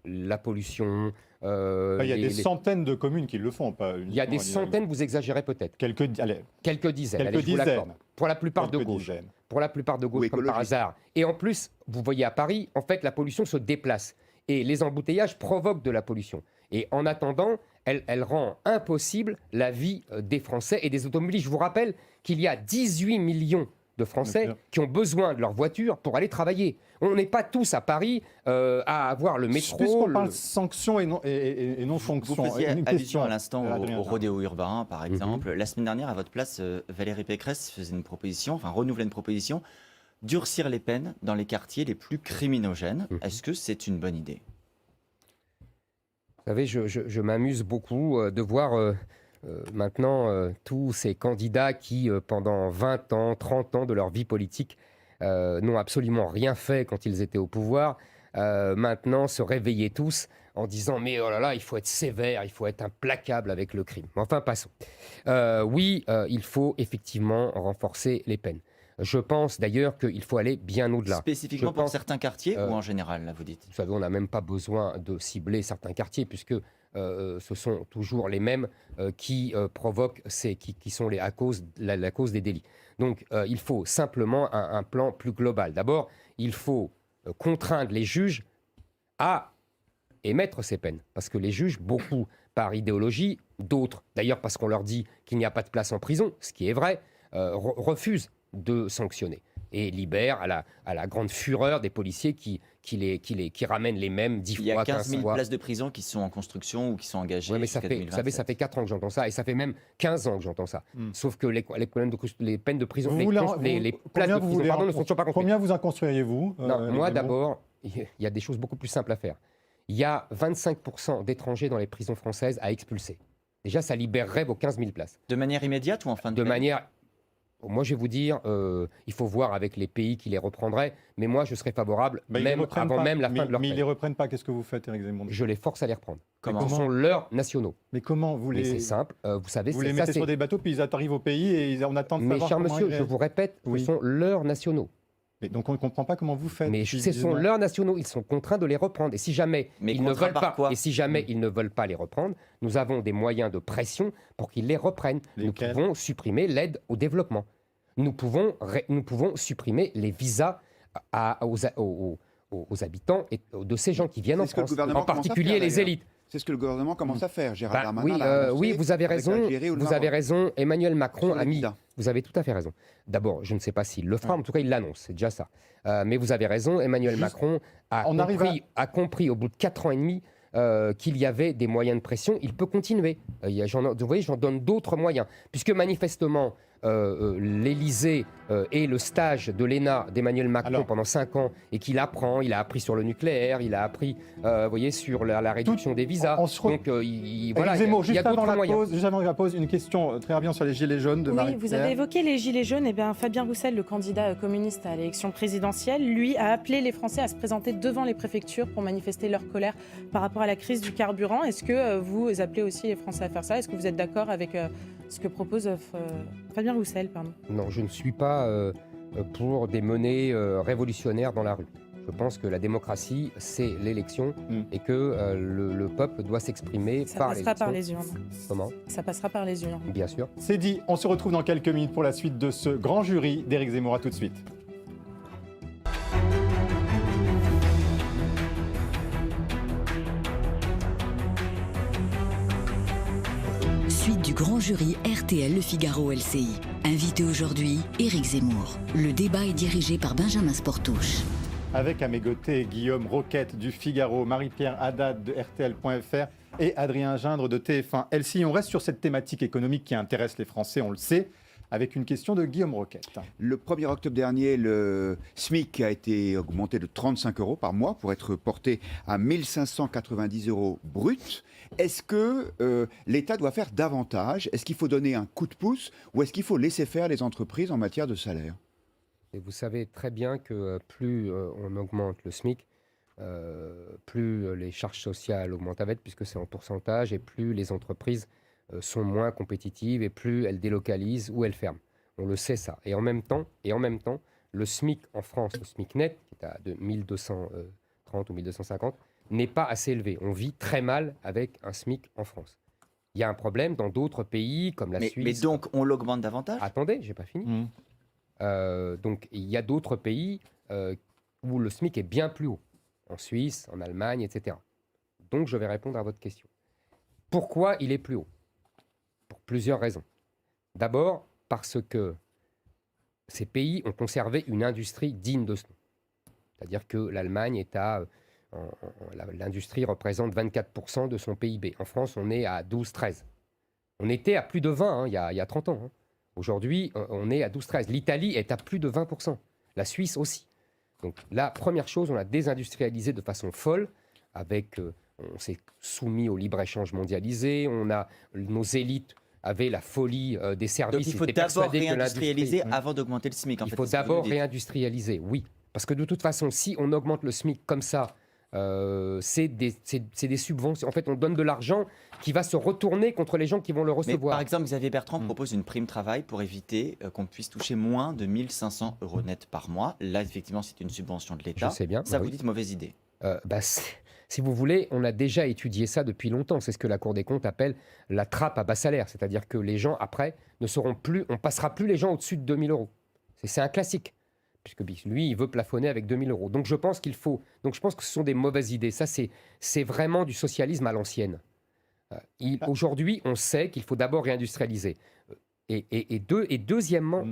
la pollution. Il y a des centaines de communes qui le font, pas Il y a des centaines, vous exagérez peut-être. Quelques dizaines. Quelques dizaines. Quelques allez, je vous l'accorde. dizaines. Pour la plupart de Quelques gauche. dizaines. Pour la plupart de gauche, Ou comme par écologique. hasard. Et en plus, vous voyez à Paris, en fait, la pollution se déplace. Et les embouteillages provoquent de la pollution. Et en attendant, elle rend impossible la vie des Français et des automobilistes. Je vous rappelle qu'il y a 18 millions de Français Bien sûr. qui ont besoin de leur voiture pour aller travailler. On n'est pas tous à Paris à avoir le métro. Puisqu'on parle sanctions et non Vous fonctions. faisiez une allusion question à l'instant Adrien. au rodéo urbain, par exemple. La semaine dernière, à votre place, Valérie Pécresse faisait une proposition, enfin renouvelait une proposition, durcir les peines dans les quartiers les plus criminogènes. Est-ce que c'est une bonne idée? Vous savez, je m'amuse beaucoup de voir maintenant tous ces candidats qui, pendant 20 ans, 30 ans de leur vie politique, n'ont absolument rien fait quand ils étaient au pouvoir, maintenant se réveiller tous en disant « mais oh là là, il faut être sévère, il faut être implacable avec le crime ». Enfin, passons. Oui, il faut effectivement renforcer les peines. Je pense d'ailleurs qu'il faut aller bien au-delà. Spécifiquement Je pour pense- certains quartiers ou en général, là, vous dites? Vous savez, on n'a même pas besoin de cibler certains quartiers, puisque ce sont toujours les mêmes qui provoquent, qui sont la cause des délits. Donc, il faut simplement un plan plus global. D'abord, il faut contraindre les juges à émettre ces peines. Parce que les juges, beaucoup par idéologie, d'autres, d'ailleurs parce qu'on leur dit qu'il n'y a pas de place en prison, ce qui est vrai, refusent de sanctionner et libèrent à la grande fureur des policiers qui ramènent les mêmes 10 Il y a fois, 15 15 000 fois. places de prison qui sont en construction ou qui sont engagées Ouais, mais ça jusqu'à fait, vous savez, 2027. ça fait 4 ans que j'entends ça, et ça fait même 15 ans que j'entends ça. Sauf que les peines de prison, Vous les voulez places de combien vous prison, voulez pardon, en- ne sont toujours pas construites. Combien vous en construiriez-vous Non, moi Éric Zemmour d'abord, il y a des choses beaucoup plus simples à faire. Il y a 25% d'étrangers dans les prisons françaises à expulser. Déjà, ça libérerait vos 15 000 places. De manière immédiate ou en fin de De peine? manière... Moi, je vais vous dire, il faut voir avec les pays qui les reprendraient, mais moi, je serais favorable, Bah, ils les même reprennent avant pas. même la fin de leur Mais ils peine. les reprennent pas. Qu'est-ce que vous faites, Éric Zemmour? Je les force à les reprendre. Comment? Ce sont leurs nationaux. Mais comment vous Mais les c'est simple, vous savez, vous les ça, mettez c'est... sur des bateaux puis ils arrivent au pays et on attend de Mais savoir cher comment monsieur, ils je vous répète, Oui. ce sont leurs nationaux. Mais donc on ne comprend pas comment vous faites. Mais Puis, ce sont leurs nationaux, ils sont contraints de les reprendre. Et si jamais Mais ils ne contraints veulent par pas, quoi? et si jamais ils ne veulent pas les reprendre, nous avons des moyens de pression pour qu'ils les reprennent. Lesquels? Nous pouvons supprimer l'aide au développement. Nous pouvons supprimer les visas aux habitants et de ces gens qui viennent C'est en ce que le France, gouvernement en commence à particulier faire, les d'ailleurs. élites. C'est ce que le gouvernement commence à faire. Gérard Bah, Darmanin oui, l'a annoncé oui, vous avez avec raison. l'Algérie ou le Vous avez Maroc. raison. Emmanuel Macron Sur les a mis. visas. Vous avez tout à fait raison. D'abord, je ne sais pas s'il le fera, en tout cas, il l'annonce. C'est déjà ça. Mais vous avez raison. Emmanuel Juste, Macron on arrive a compris au bout de 4 ans et demi qu'il y avait des moyens de pression. Il peut continuer. Vous voyez, j'en donne d'autres moyens. Puisque manifestement, l'Élysée et le stage de l'ENA d'Emmanuel Macron Alors, pendant 5 ans et qu'il apprend, il a appris sur le nucléaire, il a appris vous voyez, sur la réduction des visas. on se re- Donc, voilà, Éric il y a- Zemmour, il y juste a avant d'autres la moyens. pause, juste avant la pause, une question très rapide sur les gilets jaunes de Oui, Marie vous avez évoqué les gilets jaunes. Eh bien, Fabien Roussel, le candidat communiste à l'élection présidentielle, lui a appelé les Français à se présenter devant les préfectures pour manifester leur colère par rapport à la crise du carburant. Est-ce que vous appelez aussi les Français à faire ça? Est-ce que vous êtes d'accord avec ce que propose Fabien Roussel, pardon? Non, je ne suis pas pour des menées révolutionnaires dans la rue. Je pense que la démocratie, c'est l'élection et que le peuple doit s'exprimer Ça par passera par l'élection. les urnes. Comment? Ça passera par les urnes. Bien sûr. C'est dit, on se retrouve dans quelques minutes pour la suite de ce grand jury d'Éric Zemmour. À tout de suite. Suite du grand jury RTL Le Figaro LCI. Invité aujourd'hui, Éric Zemmour. Le débat est dirigé par Benjamin Sportouche. avec à mes côtés Guillaume Roquette du Figaro, Marie-Pierre Haddad de RTL.fr et Adrien Gindre de TF1. Elsie, on reste sur cette thématique économique qui intéresse les Français, on le sait, avec une question de Guillaume Roquette. Le 1er octobre dernier, le SMIC a été augmenté de 35 € par mois pour être porté à 1 590 € brut. Est-ce que l'État doit faire davantage? Est-ce qu'il faut donner un coup de pouce ou est-ce qu'il faut laisser faire les entreprises en matière de salaire? Et vous savez très bien que plus on augmente le SMIC, plus les charges sociales augmentent avec, puisque c'est en pourcentage, et plus les entreprises sont moins compétitives et plus elles délocalisent ou elles ferment. On le sait ça. Et en même temps, le SMIC en France, le SMIC net, qui est à 1230 ou 1250, n'est pas assez élevé. On vit très mal avec un SMIC en France. Il y a un problème dans d'autres pays comme la Suisse. Mais donc, on l'augmente davantage? Attendez, j'ai pas fini. Donc, il y a d'autres pays où le SMIC est bien plus haut. En Suisse, en Allemagne, etc. Donc, je vais répondre à votre question. Pourquoi il est plus haut? Pour plusieurs raisons. D'abord, parce que ces pays ont conservé une industrie digne de ce nom. C'est-à-dire que l'Allemagne est à... l'industrie représente 24% de son PIB. En France, on est à 12-13. On était à plus de 20 il y a 30 ans. Aujourd'hui, on est à 12-13. L'Italie est à plus de 20%. La Suisse aussi. Donc la première chose, on a désindustrialisé de façon folle. On s'est soumis au libre-échange mondialisé. Nos élites avaient la folie des services. Donc il faut d'abord réindustrialiser avant d'augmenter le SMIC. Il faut d'abord réindustrialiser, oui. Parce que de toute façon, si on augmente le SMIC comme ça, c'est des subventions. En fait, on donne de l'argent qui va se retourner contre les gens qui vont le recevoir. Mais par exemple, Xavier Bertrand propose une prime travail pour éviter qu'on puisse toucher moins de 1 500 € net par mois. Là, effectivement, c'est une subvention de l'État. Je sais bien. Ça, vous dites mauvaise idée. Si vous voulez, on a déjà étudié ça depuis longtemps. C'est ce que la Cour des comptes appelle la trappe à bas salaire. C'est-à-dire que les gens, après, ne seront plus... On passera plus les gens au-dessus de 2 000 €. C'est un classique. Puisque lui, il veut plafonner avec 2 000 €. Donc je pense que ce sont des mauvaises idées. Ça, c'est vraiment du socialisme à l'ancienne. Aujourd'hui, on sait qu'il faut d'abord réindustrialiser. Deuxièmement,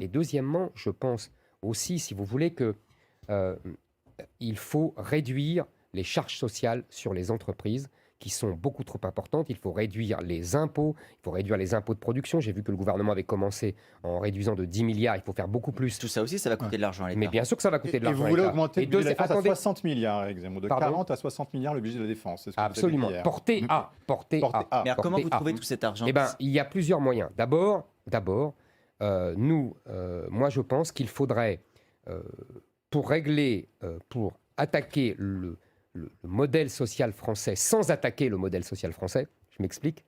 je pense aussi, si vous voulez, qu'il faut réduire les charges sociales sur les entreprises qui sont beaucoup trop importantes. Il faut réduire les impôts, de production. J'ai vu que le gouvernement avait commencé en réduisant de 10 milliards. Il faut faire beaucoup plus. Tout ça aussi, ça va coûter de l'argent à l'État. Mais bien sûr que ça va coûter de l'argent à l'État. Et vous voulez l'État. augmenter le budget de la défense à 60 milliards, Eric Zemmour. De 40 à 60 milliards le budget de la défense. C'est ce que Absolument. vous avez dit hier. Porté à. Mais alors, comment vous trouvez tout cet argent? Il y a plusieurs moyens. D'abord, moi je pense qu'il faudrait, pour attaquer le modèle social français sans attaquer le modèle social français, je m'explique,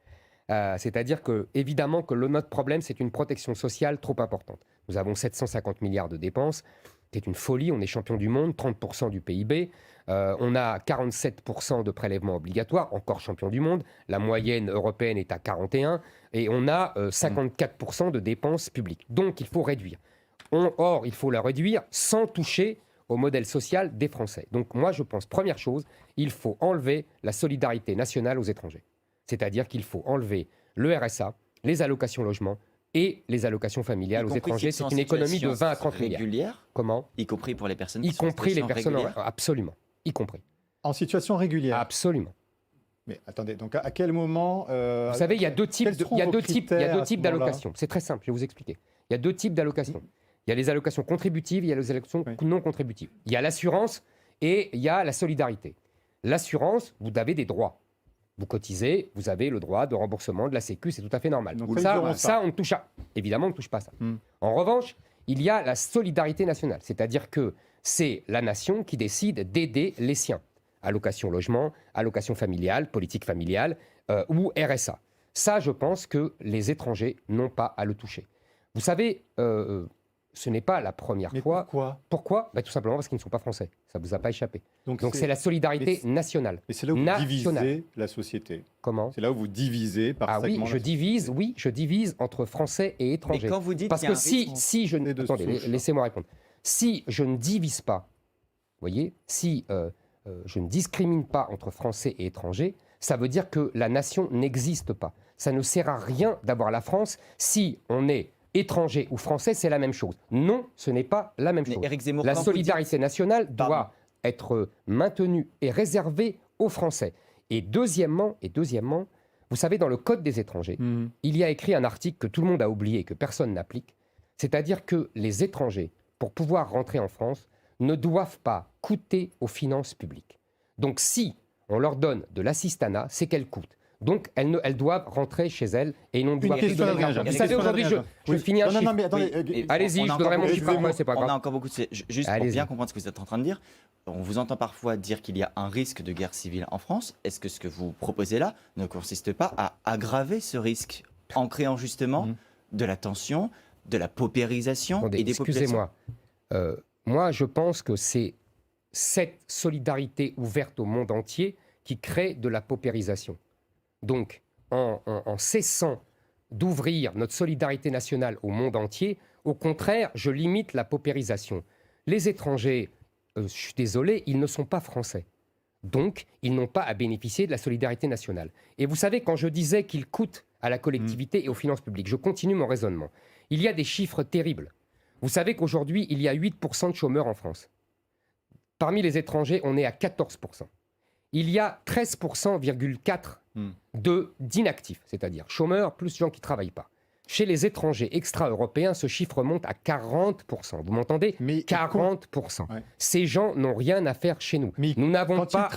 c'est-à-dire que évidemment que notre problème c'est une protection sociale trop importante. Nous avons 750 milliards de dépenses, c'est une folie, on est champion du monde, 30% du PIB, on a 47% de prélèvements obligatoires, encore champion du monde, la moyenne européenne est à 41%, et on a 54% de dépenses publiques. Donc il faut réduire. Or, il faut la réduire sans toucher au modèle social des Français. Donc moi, je pense, première chose, il faut enlever la solidarité nationale aux étrangers. C'est-à-dire qu'il faut enlever le RSA, les allocations logement et les allocations familiales aux étrangers. C'est une économie de 20 à 30 milliards. Régulière? Comment? Y compris pour les personnes qui y sont en compris les situation personnes, régulière? absolument. Y compris. En situation régulière? Absolument. Mais attendez, donc à quel moment... Vous savez, il y a deux types d'allocations. C'est très simple, je vais vous expliquer. Il y a deux types d'allocations. Il y a les allocations contributives, il y a les allocations non contributives. Il y a l'assurance et il y a la solidarité. L'assurance, vous avez des droits. Vous cotisez, vous avez le droit de remboursement de la Sécu, c'est tout à fait normal. Donc ça, on ne touche à... Évidemment, on ne touche pas à ça. En revanche, il y a la solidarité nationale, c'est-à-dire que c'est la nation qui décide d'aider les siens. Allocation logement, allocation familiale, politique familiale ou RSA. Ça, je pense que les étrangers n'ont pas à le toucher. Vous savez... ce n'est pas la première fois. Pourquoi? Tout simplement parce qu'ils ne sont pas français. Ça ne vous a pas échappé. Donc c'est la solidarité nationale. Et c'est là où vous divisez la société. Comment? C'est là où vous divisez par segment. Je divise entre français et étrangers. Mais quand vous dites parce que si je ne... Attendez, laissez-moi répondre. Si je ne divise pas, vous voyez, si je ne discrimine pas entre français et étrangers, ça veut dire que la nation n'existe pas. Ça ne sert à rien d'avoir la France si on est étranger ou français, c'est la même chose. Non, ce n'est pas la même chose. Éric Zemmour, la solidarité nationale doit être maintenue et réservée aux Français. Et deuxièmement, vous savez, dans le Code des étrangers, il y a écrit un article que tout le monde a oublié et que personne n'applique, c'est-à-dire que les étrangers, pour pouvoir rentrer en France, ne doivent pas coûter aux finances publiques. Donc si on leur donne de l'assistanat, c'est qu'elles coûtent. Donc, elles doivent rentrer chez elles et non doivent plus donner de l'argent. Vous savez, aujourd'hui, je finis un chiffre. Non, mais attendez, Allez-y, je donnerai mon chiffre après, c'est pas grave. On a encore beaucoup de... Juste pour bien comprendre ce que vous êtes en train de dire, on vous entend parfois dire qu'il y a un risque de guerre civile en France. Est-ce que ce que vous proposez là ne consiste pas à aggraver ce risque en créant justement de la tension, de la paupérisation et des populations? Excusez-moi. Moi, je pense que c'est cette solidarité ouverte au monde entier qui crée de la paupérisation. Donc, en cessant d'ouvrir notre solidarité nationale au monde entier, au contraire, je limite la paupérisation. Les étrangers, je suis désolé, ils ne sont pas français. Donc, ils n'ont pas à bénéficier de la solidarité nationale. Et vous savez, quand je disais qu'ils coûtent à la collectivité et aux finances publiques, je continue mon raisonnement. Il y a des chiffres terribles. Vous savez qu'aujourd'hui, il y a 8% de chômeurs en France. Parmi les étrangers, on est à 14%. Il y a 13,4% d'inactifs, c'est-à-dire chômeurs plus gens qui ne travaillent pas. Chez les étrangers extra-européens, ce chiffre monte à 40%. Vous m'entendez ? 40%. Ouais. Ces gens n'ont rien à faire chez nous. Mais nous n'avons pas...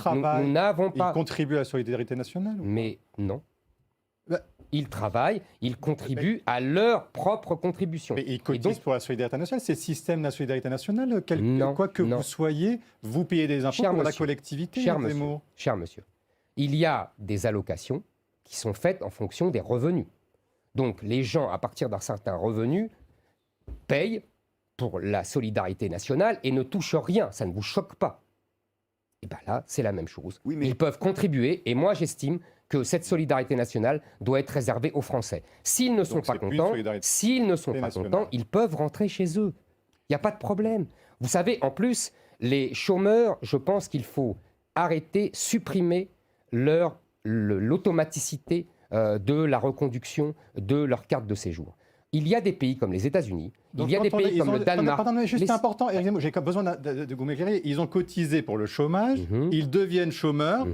Ils contribuent à la solidarité nationale ? Mais non. Ils travaillent, ils contribuent à leur propre contribution. Mais ils cotisent pour la solidarité nationale. C'est le système de la solidarité nationale. Quoi que vous soyez, vous payez des impôts pour la collectivité. Cher monsieur, il y a des allocations qui sont faites en fonction des revenus. Donc les gens, à partir d'un certain revenu, payent pour la solidarité nationale et ne touchent rien. Ça ne vous choque pas. Et bien là, c'est la même chose. Oui, mais... Ils peuvent contribuer et moi j'estime que cette solidarité nationale doit être réservée aux Français. S'ils ne sont pas contents, ils peuvent rentrer chez eux. Il n'y a pas de problème. Vous savez, en plus, les chômeurs, je pense qu'il faut arrêter, supprimer l'automaticité de la reconduction de leur carte de séjour. Il y a des pays comme les États-Unis, il y a des pays comme le Danemark... Pardon, mais juste important, j'ai besoin de vous m'éclairer. Ils ont cotisé pour le chômage, ils deviennent chômeurs,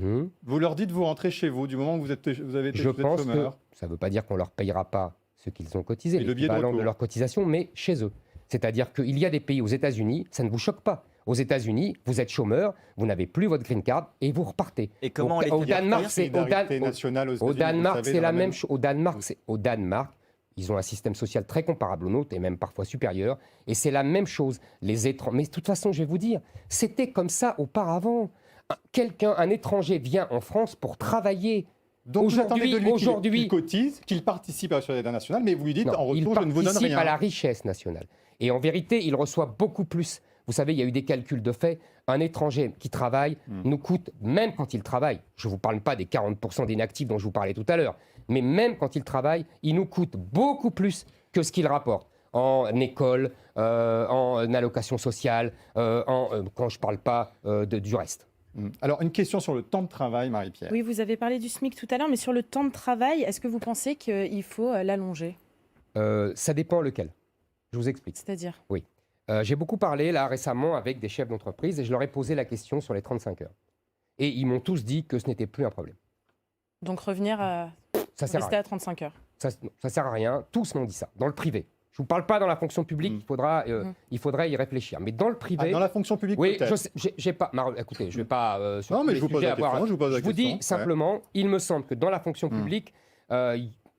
vous leur dites vous rentrez chez vous du moment où vous avez été chômeur. Je pense que ça ne veut pas dire qu'on ne leur payera pas ce qu'ils ont cotisé, l'équivalent de leur cotisation, mais chez eux. C'est-à-dire qu'il y a des pays aux États-Unis, ça ne vous choque pas. Aux États-Unis, vous êtes chômeur, vous n'avez plus votre green card et vous repartez. Et comment au Danemark, c'est la même chose. Au Danemark, ils ont un système social très comparable au nôtre et même parfois supérieur. Et c'est la même chose. Les étrangers. Mais de toute façon, je vais vous dire, c'était comme ça auparavant. Un étranger vient en France pour travailler. Donc aujourd'hui, qu'il cotise, qu'il participe à la solidarité nationale, mais vous lui dites en retour, je ne vous donne rien. Il participe à la richesse nationale. Et en vérité, il reçoit beaucoup plus. Vous savez, il y a eu des calculs de fait. Un étranger qui travaille nous coûte, même quand il travaille, je ne vous parle pas des 40% d'inactifs dont je vous parlais tout à l'heure, mais même quand il travaille, il nous coûte beaucoup plus que ce qu'il rapporte en école, en allocation sociale, quand je ne parle pas du reste. Alors, une question sur le temps de travail, Marie-Pierre. Oui, vous avez parlé du SMIC tout à l'heure, mais sur le temps de travail, est-ce que vous pensez qu'il faut l'allonger ? Ça dépend lequel. Je vous explique. C'est-à-dire ? Oui. J'ai beaucoup parlé là récemment avec des chefs d'entreprise et je leur ai posé la question sur les 35 heures. Et ils m'ont tous dit que ce n'était plus un problème. Donc revenir à rester à 35 heures. Ça ne sert à rien. Tous m'ont dit ça, dans le privé. Je ne vous parle pas dans la fonction publique, il faudrait y réfléchir. Mais dans le privé... dans la fonction publique, oui, peut-être. j'ai pas... écoutez, je ne vais pas... non, mais je vous pose la question. Je vous dis simplement, il me semble que dans la fonction publique,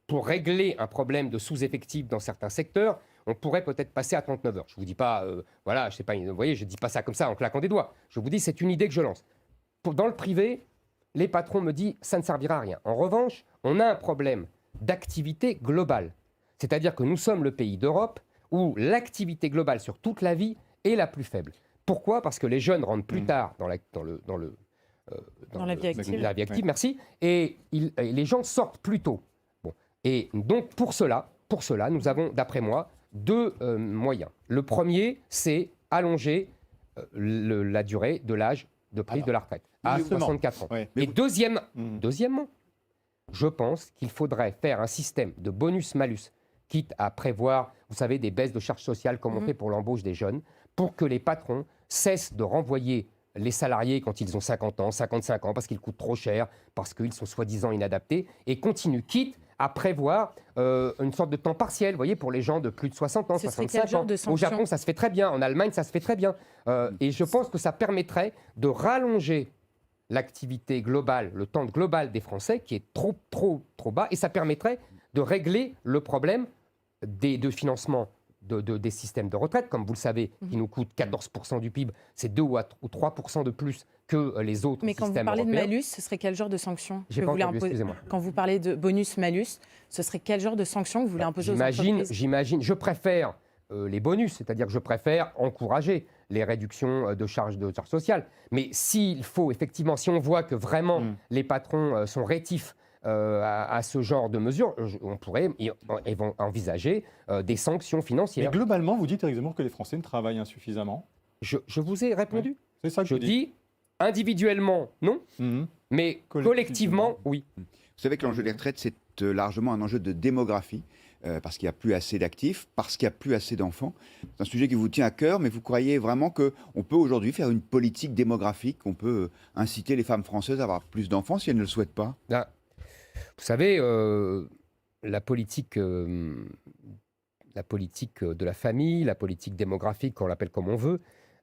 pour régler un problème de sous-effectif dans certains secteurs, on pourrait peut-être passer à 39 heures. Je ne vous dis pas... voilà, je sais pas, vous voyez, je ne dis pas ça comme ça en claquant des doigts. Je vous dis, c'est une idée que je lance. Dans le privé, les patrons me disent, ça ne servira à rien. En revanche, on a un problème d'activité globale. C'est-à-dire que nous sommes le pays d'Europe où l'activité globale sur toute la vie est la plus faible. Pourquoi ? Parce que les jeunes rentrent plus tard dans la vie active, merci, et les gens sortent plus tôt. Bon. Et donc pour cela, nous avons, d'après moi, deux moyens. Le premier, c'est allonger la durée de l'âge de prise de la retraite à 64 ans. Ouais. Et deuxièmement, je pense qu'il faudrait faire un système de bonus-malus, quitte à prévoir, vous savez, des baisses de charges sociales comme on fait pour l'embauche des jeunes, pour que les patrons cessent de renvoyer les salariés quand ils ont 50 ans, 55 ans, parce qu'ils coûtent trop cher, parce qu'ils sont soi-disant inadaptés, et continuent, quitte à prévoir une sorte de temps partiel, vous voyez, pour les gens de plus de 60 ans, Ce serait 65 quel genre ans. de Au sanction? Japon, ça se fait très bien. En Allemagne, ça se fait très bien. Et je pense que ça permettrait de rallonger l'activité globale, le temps global des Français, qui est trop bas, et ça permettrait de régler le problème de financement des systèmes de retraite, comme vous le savez, qui nous coûtent 14% du PIB, c'est 2 ou 3% de plus que les autres Mais quand vous systèmes parlez de européens. malus, ce serait quel genre de sanction J'ai que pas vous voulez entendu, imposer? excusez-moi. Quand vous parlez de bonus-malus, ce serait quel genre de sanction que vous voulez imposer aux entreprises? J'imagine, je préfère les bonus, c'est-à-dire que je préfère encourager les réductions de charges sociales. Mais s'il faut, effectivement, si on voit que vraiment les patrons sont rétifs à ce genre de mesures, on pourrait envisager des sanctions Mais financières. globalement, vous dites, Éric Zemmour, que les Français ne travaillent insuffisamment. Je vous ai répondu. C'est ça que Je vous dites. dis individuellement, non, Mhm. mais collectivement, oui. Vous savez que l'enjeu des retraites, c'est largement un enjeu de démographie, parce qu'il n'y a plus assez d'actifs, parce qu'il n'y a plus assez d'enfants. C'est un sujet qui vous tient à cœur, mais vous croyez vraiment qu'on peut aujourd'hui faire une politique démographique, qu'on peut inciter les femmes françaises à avoir plus d'enfants si elles ne le souhaitent pas? Là, vous savez, la politique de la famille, la politique démographique, qu'on l'appelle comme on veut,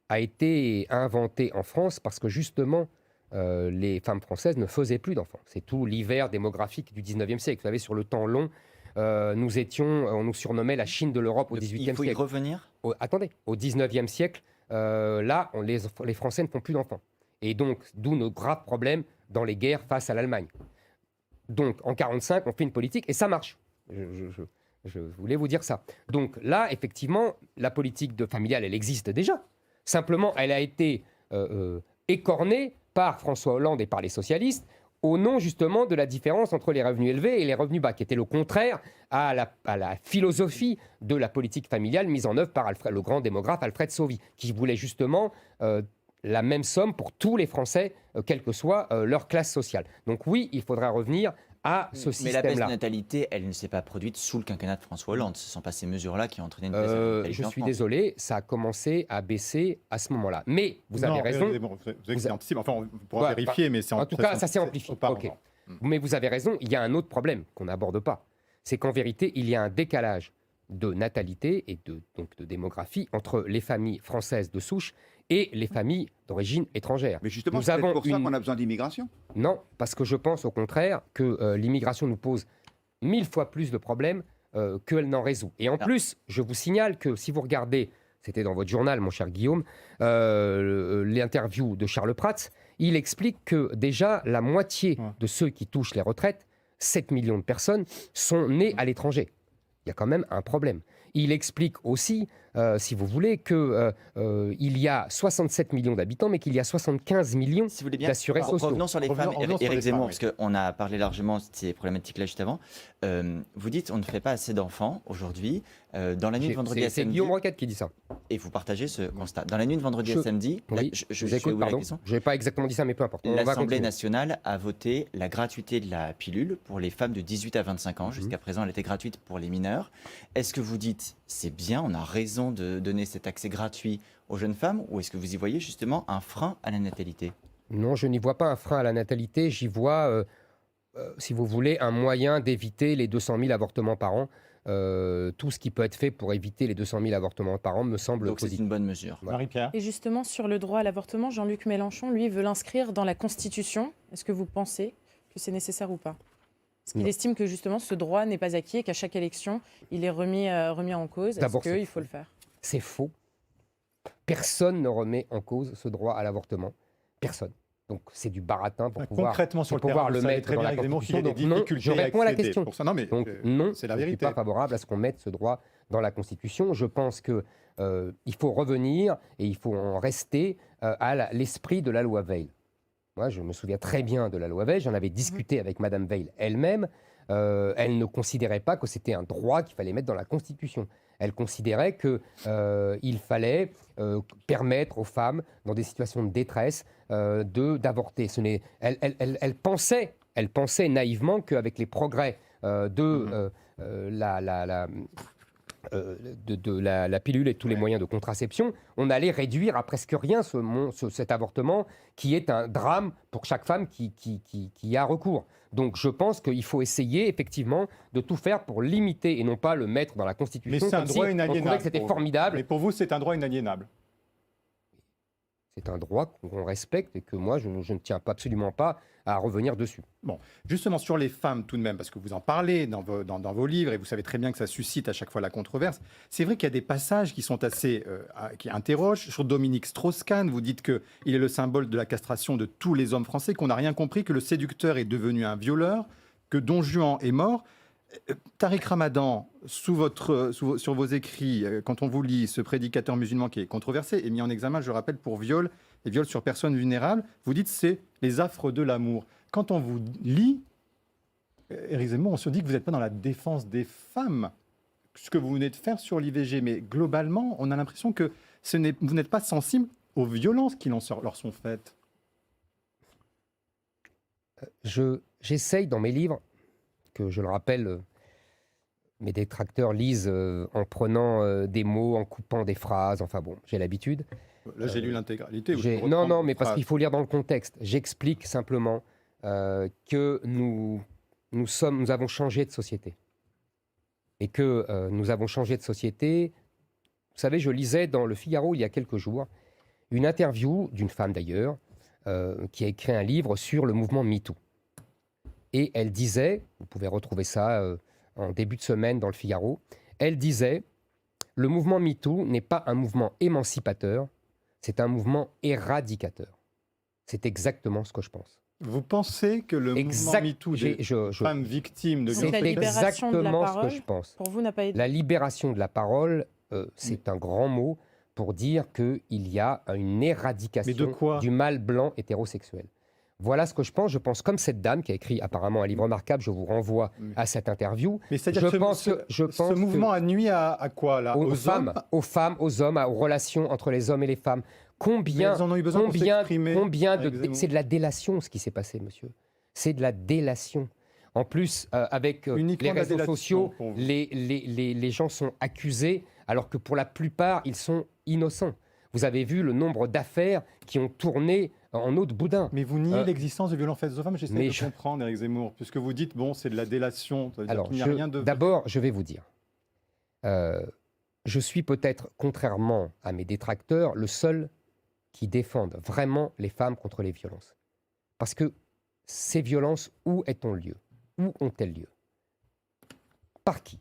a été inventée en France parce que justement, les femmes françaises ne faisaient plus d'enfants. C'est tout l'hiver démographique du 19e siècle. Vous savez, sur le temps long, on nous surnommait la Chine de l'Europe au 18e Il faut y siècle. revenir. Attendez, au 19e siècle, là, les Français ne font plus d'enfants. Et donc, d'où nos graves problèmes dans les guerres face à l'Allemagne. Donc, en 1945, on fait une politique et ça marche. Je voulais vous dire ça. Donc là, effectivement, la politique familiale, elle existe déjà. Simplement, elle a été écornée par François Hollande et par les socialistes au nom justement de la différence entre les revenus élevés et les revenus bas, qui était le contraire à la philosophie de la politique familiale mise en œuvre par le grand démographe Alfred Sauvy, qui voulait justement la même somme pour tous les Français, quelle que soit leur classe sociale. Donc oui, il faudra revenir à ce Mais la baisse de système-là. natalité, elle ne s'est pas produite sous le quinquennat de François Hollande. Ce ne sont pas ces mesures-là qui ont entraîné une baisse de la natalité Je en suis France. désolé, ça a commencé à baisser à ce moment-là. Mais vous avez Non, raison. Bon, vous savez que c'est anticipé. Enfin, on pourra Ouais, vérifier, mais c'est En tout cas, ça s'est amplifié. auparavant. Ok. Mais vous avez raison, il y a un autre problème qu'on n'aborde pas. C'est qu'en vérité, il y a un décalage de natalité et donc de démographie entre les familles françaises de souche et les familles d'origine étrangère. Mais justement, Nous c'est peut-être avons pour ça une- qu'on a besoin d'immigration. Non, parce que je pense au contraire que l'immigration nous pose 1000 fois plus de problèmes qu'elle n'en résout. Et en plus, je vous signale que si vous regardez, c'était dans votre journal, mon cher Guillaume, l'interview de Charles Prats, il explique que déjà la moitié de ceux qui touchent les retraites, 7 millions de personnes, sont nés à l'étranger. Il y a quand même un problème. Il explique aussi, si vous voulez, qu'il y a 67 millions d'habitants, mais qu'il y a 75 millions Si vous voulez bien, d'assurés sociaux. revenons sur les femmes. Revenons sur Éric les Zemmour, femmes, parce qu'on a parlé largement de ces problématiques-là juste avant. Vous dites on ne fait pas assez d'enfants aujourd'hui. Dans la nuit de vendredi à C'est samedi, Guillaume Roquette qui dit ça. et vous partagez ce constat. Dans la nuit de vendredi à samedi, Oui, je vous écoute, vais où la pardon. question. Je n'ai pas exactement dit ça, mais peu importe. On va L'Assemblée continuer. nationale a voté la gratuité de la pilule pour les femmes de 18 à 25 Mhm. ans. Jusqu'à présent, elle était gratuite pour les mineurs. Est-ce que vous dites c'est bien, on a raison de donner cet accès gratuit aux jeunes femmes, ou est-ce que vous y voyez justement un frein à la natalité? Non, je n'y vois pas un frein à la natalité. J'y vois, si vous voulez, un moyen d'éviter les 200 000 avortements par an. Tout ce qui peut être fait pour éviter les 200 000 avortements par an me semble Donc c'est positif. une bonne mesure. Marie-Pierre. Et justement, sur le droit à l'avortement, Jean-Luc Mélenchon, lui, veut l'inscrire dans la Constitution. Est-ce que vous pensez que c'est nécessaire ou pas? Parce qu'il Non. estime que justement ce droit n'est pas acquis et qu'à chaque élection, il est remis en cause. Est-ce D'abord, c'est qu'il faut le faire? C'est faux. Personne ne remet en cause ce droit à l'avortement. Personne. Donc c'est du baratin pour pouvoir, Concrètement, sur le pouvoir terrain, le vous savez mettre très dans bien, la Éric Zemmour, qu'il y Constitution. a des Donc non, difficultés je réponds à la accéder. question. Pour ça. Non, mais Donc non, c'est la je ne suis vérité. pas favorable à ce qu'on mette ce droit dans la Constitution. Je pense qu'il faut revenir et il faut en rester à l'esprit de la loi Veil. Moi, je me souviens très bien de la loi Veil. J'en avais discuté avec Madame Veil elle-même. Elle ne considérait pas que c'était un droit qu'il fallait mettre dans la Constitution. Elle considérait qu'il fallait permettre aux femmes, dans des situations de détresse, d'avorter. Elle pensait naïvement qu'avec les progrès de la pilule et tous les moyens de contraception, on allait réduire à presque rien cet avortement qui est un drame pour chaque femme qui y a recours. Donc je pense qu'il faut essayer effectivement de tout faire pour limiter et non pas le mettre dans la Constitution. Mais c'est un comme droit si on trouvait inaliénable. que c'était formidable. Mais pour vous, c'est un droit inaliénable. C'est un droit qu'on respecte et que moi, je ne tiens absolument pas à revenir dessus. Bon, justement sur les femmes tout de même, parce que vous en parlez dans vos livres et vous savez très bien que ça suscite à chaque fois la controverse. C'est vrai qu'il y a des passages qui sont assez, qui interrogent. Sur Dominique Strauss-Kahn, vous dites qu'il est le symbole de la castration de tous les hommes français, qu'on n'a rien compris, que le séducteur est devenu un violeur, que Don Juan est mort. Tariq Ramadan, sur vos écrits, quand on vous lit, ce prédicateur musulman qui est controversé est mis en examen, je rappelle, pour viol et viol sur personnes vulnérables. Vous dites c'est les affres de l'amour. Quand on vous lit, Éric Zemmour, on se dit que vous n'êtes pas dans la défense des femmes, ce que vous venez de faire sur l'IVG, mais globalement, on a l'impression que vous n'êtes pas sensible aux violences qui leur sont faites. J'essaye dans mes livres, que je le rappelle, mes détracteurs lisent en prenant des mots, en coupant des phrases, enfin bon, j'ai l'habitude. Là, j'ai lu l'intégralité. Non, mais parce qu'il faut lire dans le contexte. J'explique simplement que nous avons changé de société. Et que nous avons changé de société. Vous savez, je lisais dans Le Figaro il y a quelques jours une interview d'une femme d'ailleurs qui a écrit un livre sur le mouvement MeToo. Et elle disait, vous pouvez retrouver ça en début de semaine dans Le Figaro, elle disait « Le mouvement MeToo n'est pas un mouvement émancipateur, c'est un mouvement éradicateur. » C'est exactement ce que je pense. Vous pensez que le mouvement MeToo des femmes victimes de c'est exactement ce que je pense. Pour vous, n'a pas été... La libération de la parole, c'est un grand mot pour dire qu'il y a une éradication du mâle blanc hétérosexuel. Voilà ce que je pense. Je pense comme cette dame qui a écrit apparemment un livre remarquable. Je vous renvoie à cette interview. Mais c'est-à-dire ce mouvement a nuit à quoi là? Aux femmes, aux hommes, aux relations entre les hommes et les femmes. Combien en ont eu besoin c'est de la délation ce qui s'est passé, monsieur. C'est de la délation. En plus, avec les réseaux sociaux, les gens sont accusés, alors que pour la plupart, ils sont innocents. Vous avez vu le nombre d'affaires qui ont tourné en eau de boudin. Mais vous niez l'existence de violences faites aux femmes. J'essaie de comprendre, Éric Zemmour, puisque vous dites, bon, c'est de la délation. Alors, d'abord, je vais vous dire. Je suis peut-être, contrairement à mes détracteurs, le seul qui défende vraiment les femmes contre les violences. Parce que ces violences, où est-on lieu? Où ont-elles lieu? Par qui?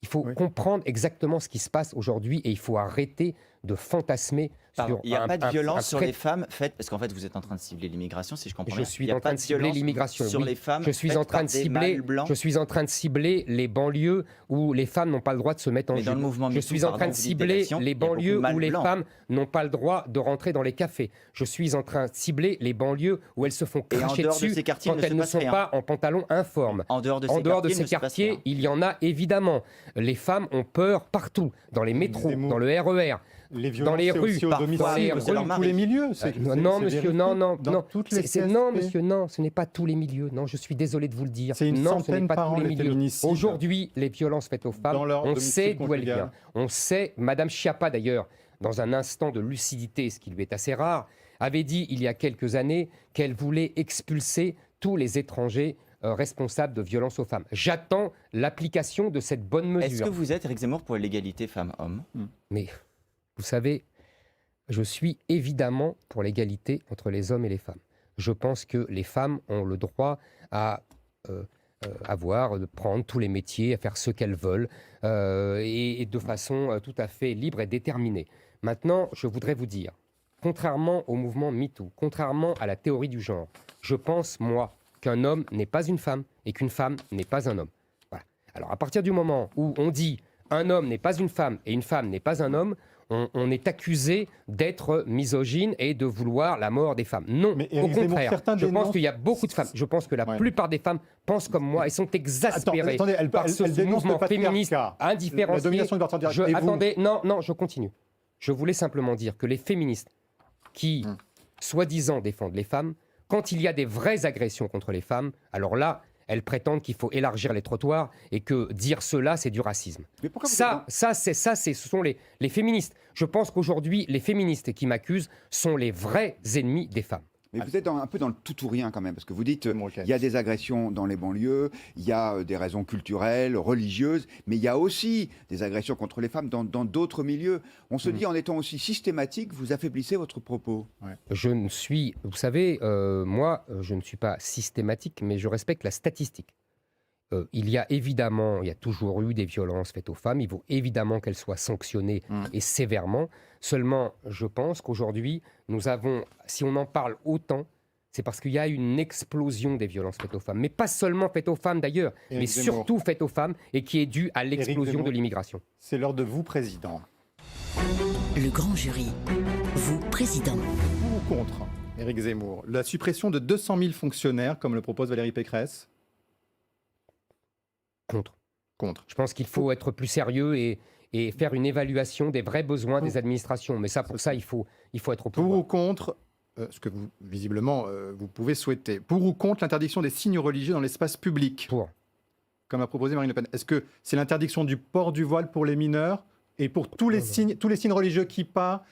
Il faut comprendre exactement ce qui se passe aujourd'hui et il faut arrêter de fantasmer sur il n'y a pas de violence sur les femmes faites, parce qu'en fait vous êtes en train de cibler l'immigration, si je comprends bien. Je suis en train de cibler l'immigration, sur les femmes. Je suis en train de cibler les banlieues où les femmes n'ont pas le droit de se mettre en jupe. Je suis en train de cibler les banlieues où les femmes n'ont pas le droit de rentrer dans les cafés. Je suis en train de cibler les banlieues où elles se font cracher dessus quand elles ne sont pas en pantalon informe. En dehors de ces quartiers, il y en a évidemment. Les femmes ont peur partout, dans les métros, dans le RER. Dans les rues, parfois, dans tous les milieux. Non, monsieur, non, monsieur, non, ce n'est pas tous les milieux. Non, je suis désolé de vous le dire. Non, ce n'est pas tous les milieux. Aujourd'hui, les violences faites aux femmes, on sait d'où elles viennent. On sait, Madame Schiappa d'ailleurs, dans un instant de lucidité, ce qui lui est assez rare, avait dit il y a quelques années qu'elle voulait expulser tous les étrangers responsables de violences aux femmes. J'attends l'application de cette bonne mesure. Est-ce que vous êtes, Éric Zemmour, pour l'égalité femmes-hommes? Mais vous savez, je suis évidemment pour l'égalité entre les hommes et les femmes. Je pense que les femmes ont le droit à de prendre tous les métiers, à faire ce qu'elles veulent, et de façon tout à fait libre et déterminée. Maintenant, je voudrais vous dire, contrairement au mouvement MeToo, contrairement à la théorie du genre, je pense, moi, qu'un homme n'est pas une femme et qu'une femme n'est pas un homme. Voilà. Alors, à partir du moment où on dit un homme n'est pas une femme et une femme n'est pas un homme, on est accusé d'être misogyne et de vouloir la mort des femmes. Non, au contraire. Je pense qu'il y a beaucoup de femmes. Je pense que la plupart des femmes pensent comme moi et sont exaspérées par ce mouvement féministe indifférencié. Attendez, non, je continue. Je voulais simplement dire que les féministes qui, soi-disant, défendent les femmes, quand il y a des vraies agressions contre les femmes, alors là, elles prétendent qu'il faut élargir les trottoirs et que dire cela, c'est du racisme. Mais pourquoi vous Ce sont les féministes. Je pense qu'aujourd'hui, les féministes qui m'accusent sont les vrais ennemis des femmes. Mais vous êtes un peu dans le tout ou rien quand même, parce que vous dites Mon il y a des agressions dans les banlieues, il y a des raisons culturelles, religieuses, mais il y a aussi des agressions contre les femmes dans d'autres milieux. On se dit, en étant aussi systématique, vous affaiblissez votre propos. Je ne suis, vous savez, moi, je ne suis pas systématique, mais je respecte la statistique. Il y a toujours eu des violences faites aux femmes. Il faut évidemment qu'elles soient sanctionnées et sévèrement. Seulement, je pense qu'aujourd'hui, nous avons, si on en parle autant, c'est parce qu'il y a une explosion des violences faites aux femmes. Mais pas seulement faites aux femmes d'ailleurs, mais surtout faites aux femmes et qui est due à l'explosion de l'immigration. C'est l'heure de vous, président. Le grand jury. Vous, président. Pour ou contre, Éric Zemmour, la suppression de 200 000 fonctionnaires, comme le propose Valérie Pécresse? Contre. Contre. Je pense qu'il faut être plus sérieux et faire une évaluation des vrais besoins des administrations. Mais ça, pour ça, il faut être au pouvoir. Pour ou contre, ce que vous, visiblement, vous pouvez souhaiter, pour ou contre l'interdiction des signes religieux dans l'espace public? Pour. Comme a proposé Marine Le Pen. Est-ce que c'est l'interdiction du port du voile pour les mineurs et pour tous les signes religieux qui pas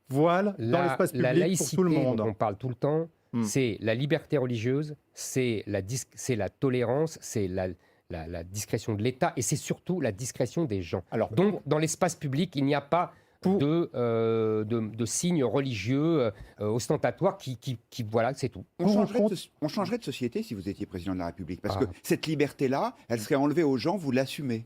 voile dans l'espace public la laïcité, pour tout le monde? dont on parle tout le temps, c'est la liberté religieuse, c'est la tolérance, c'est la discrétion de l'État et c'est surtout la discrétion des gens. Alors, donc, dans l'espace public, il n'y a pas de signes religieux ostentatoires qui voilà, c'est tout. On changerait de société si vous étiez président de la République, parce que cette liberté-là, elle serait enlevée aux gens, vous l'assumez.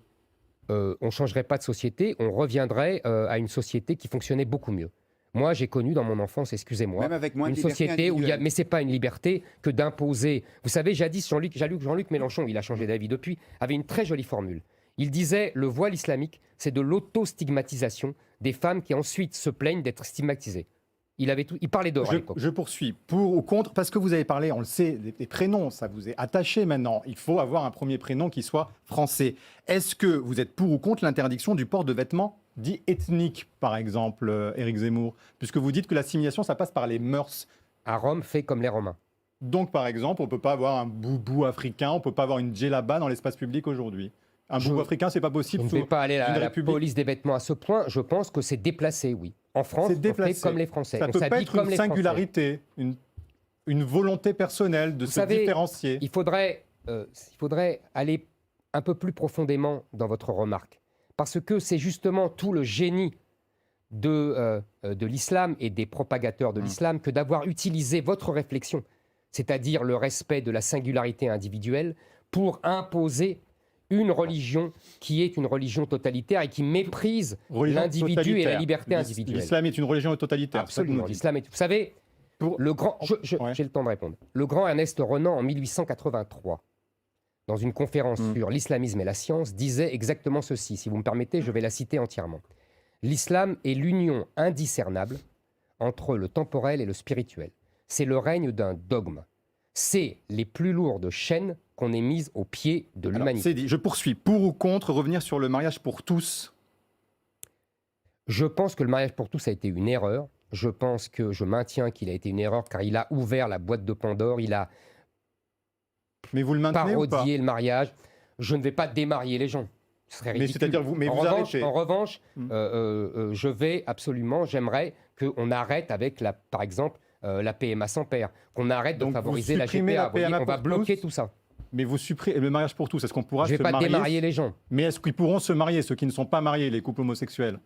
On ne changerait pas de société, on reviendrait à une société qui fonctionnait beaucoup mieux. Moi, j'ai connu dans mon enfance, excusez-moi, même avec moins une de liberté société où il y a, individuelle. mais c'est pas une liberté que d'imposer. Vous savez, jadis, Jean-Luc Mélenchon, il a changé d'avis depuis, avait une très jolie formule. Il disait le voile islamique, c'est de l'auto-stigmatisation des femmes qui ensuite se plaignent d'être stigmatisées. Il parlait d'or à l'époque. Je poursuis. Pour ou contre, parce que vous avez parlé, on le sait, des prénoms, ça vous est attaché maintenant. Il faut avoir un premier prénom qui soit français. Est-ce que vous êtes pour ou contre l'interdiction du port de vêtements dits ethniques, par exemple, Éric Zemmour? Puisque vous dites que l'assimilation, ça passe par les mœurs. À Rome, fait comme les Romains. Donc, par exemple, on ne peut pas avoir un boubou africain, on ne peut pas avoir une djellaba dans l'espace public aujourd'hui. Un boubou africain, c'est pas possible. Je ne vais pas aller à la République. police des vêtements à ce point. Je pense que c'est déplacé, oui. En France, on fait comme les Français. Ça on peut pas s'habille être comme une les singularité, une volonté personnelle de Vous se savez, différencier. Il faudrait aller un peu plus profondément dans votre remarque. Parce que c'est justement tout le génie de l'islam et des propagateurs de l'islam que d'avoir utilisé votre réflexion, c'est-à-dire le respect de la singularité individuelle, pour imposer une religion qui est une religion totalitaire et qui méprise l'individu et la liberté individuelle. L'islam est une religion totalitaire. Absolument. L'islam est. Vous savez, le grand. J'ai le temps de répondre. Le grand Ernest Renan, en 1883, dans une conférence sur l'islamisme et la science, disait exactement ceci. Si vous me permettez, je vais la citer entièrement. L'islam est l'union indiscernable entre le temporel et le spirituel. C'est le règne d'un dogme. C'est les plus lourdes chaînes qu'on ait mises au pied de l'humanité. C'est dit. Je poursuis. Pour ou contre revenir sur le mariage pour tous? Je pense que le mariage pour tous a été une erreur. Je maintiens qu'il a été une erreur car il a ouvert la boîte de Pandore. Il a Mais vous le maintenez ou pas? parodié le mariage. Je ne vais pas démarier les gens. Ce serait ridicule. Mais c'est-à-dire vous arrêtez. En revanche, je vais absolument, j'aimerais qu'on arrête avec, par exemple, la PMA sans père, qu'on arrête de favoriser la GPA. On va bloquer tout ça. Mais vous supprimez le mariage pour tous. Est-ce qu'on pourra se marier? Je ne vais pas démarier les gens. Mais est-ce qu'ils pourront se marier, ceux qui ne sont pas mariés, les couples homosexuels?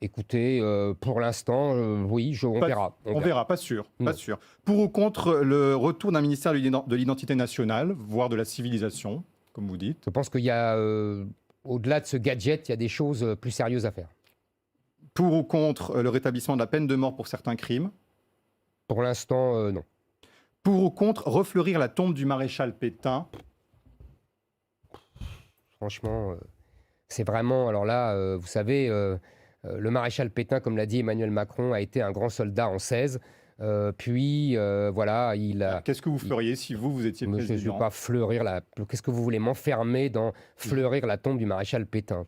Écoutez, pour l'instant, oui, on verra. On verra, pas sûr. Pas sûr. Pour ou contre le retour d'un ministère de l'identité nationale, voire de la civilisation, comme vous dites? Je pense qu'il y a, au-delà de ce gadget, il y a des choses plus sérieuses à faire. Pour ou contre le rétablissement de la peine de mort pour certains crimes? Pour l'instant, non. Pour ou contre refleurir la tombe du maréchal Pétain? Franchement, c'est vraiment... Alors là, vous savez, le maréchal Pétain, comme l'a dit Emmanuel Macron, a été un grand soldat en 16. Puis, voilà, il a... Qu'est-ce que vous feriez si vous étiez président? Je ne vais pas fleurir la... Qu'est-ce que vous voulez m'enfermer dans fleurir la tombe du maréchal Pétain?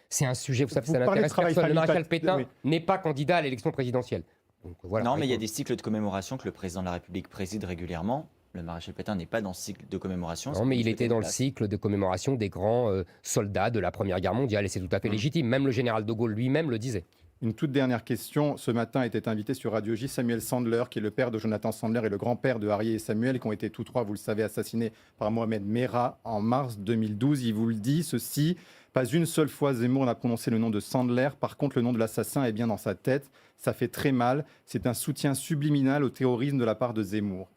C'est un sujet, vous savez, ça n'intéresse personne. Le maréchal Pétain n'est pas candidat à l'élection présidentielle. Donc, voilà, non, mais il y a des cycles de commémoration que le président de la République préside régulièrement. Le maréchal Pétain n'est pas dans ce cycle de commémoration. Non, mais il était dans le cycle de commémoration des grands soldats de la Première Guerre mondiale, et c'est tout à fait légitime. Même le général de Gaulle lui-même le disait. Une toute dernière question. Ce matin était invité sur Radio J Samuel Sandler, qui est le père de Jonathan Sandler et le grand-père de Harry et Samuel, qui ont été tous trois, vous le savez, assassinés par Mohamed Merah en mars 2012. Il vous le dit, ceci, pas une seule fois Zemmour n'a prononcé le nom de Sandler. Par contre, le nom de l'assassin est bien dans sa tête. Ça fait très mal. C'est un soutien subliminal au terrorisme de la part de Zemmour.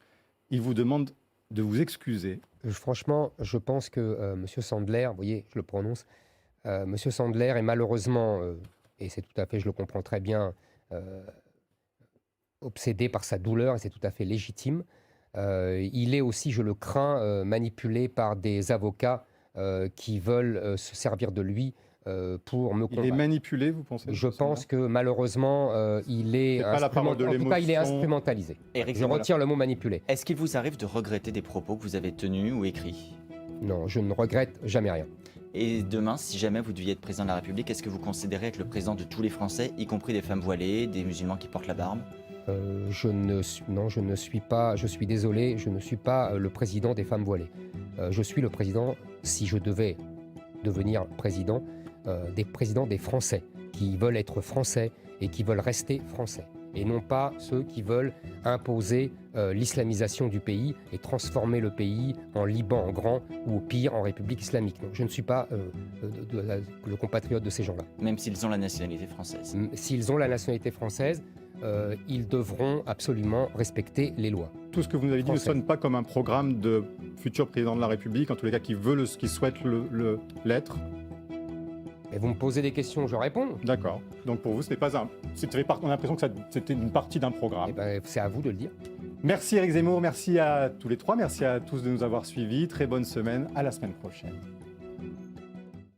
Il vous demande de vous excuser. Franchement, je pense que M. Sandler, vous voyez, je le prononce, M. Sandler est malheureusement... et c'est tout à fait, je le comprends très bien, obsédé par sa douleur, et c'est tout à fait légitime. Il est aussi, je le crains, manipulé par des avocats qui veulent se servir de lui pour me combattre. Il est manipulé, vous pensez? Je pense que malheureusement, il est, pas la parole de en tout cas, il est l'émotion. instrumentalisé. Éric Je Zemmour, retire le mot manipulé. est-ce qu'il vous arrive de regretter des propos que vous avez tenus ou écrits? Non, je ne regrette jamais rien. Et demain, si jamais vous deviez être président de la République, est-ce que vous considérez être le président de tous les Français, y compris des femmes voilées, des musulmans qui portent la barbe? Non, je ne suis pas, je suis désolé, je ne suis pas le président des femmes voilées. Je suis le président, si je devais devenir président, des présidents des Français, qui veulent être Français et qui veulent rester Français. Et non pas ceux qui veulent imposer l'islamisation du pays et transformer le pays en Liban en grand ou au pire en République islamique. Non, je ne suis pas le compatriote de ces gens-là. Même s'ils ont la nationalité française. S'ils ont la nationalité française, ils devront absolument respecter les lois. Tout ce que vous nous avez dit ne sonne pas comme un programme de futur président de la République, en tous les cas qui souhaite l'être. Et vous me posez des questions, je réponds. D'accord. Donc pour vous, ce n'est pas un... On a l'impression que c'était une partie d'un programme. Eh ben, c'est à vous de le dire. Merci Éric Zemmour, merci à tous les trois, merci à tous de nous avoir suivis. Très bonne semaine, à la semaine prochaine.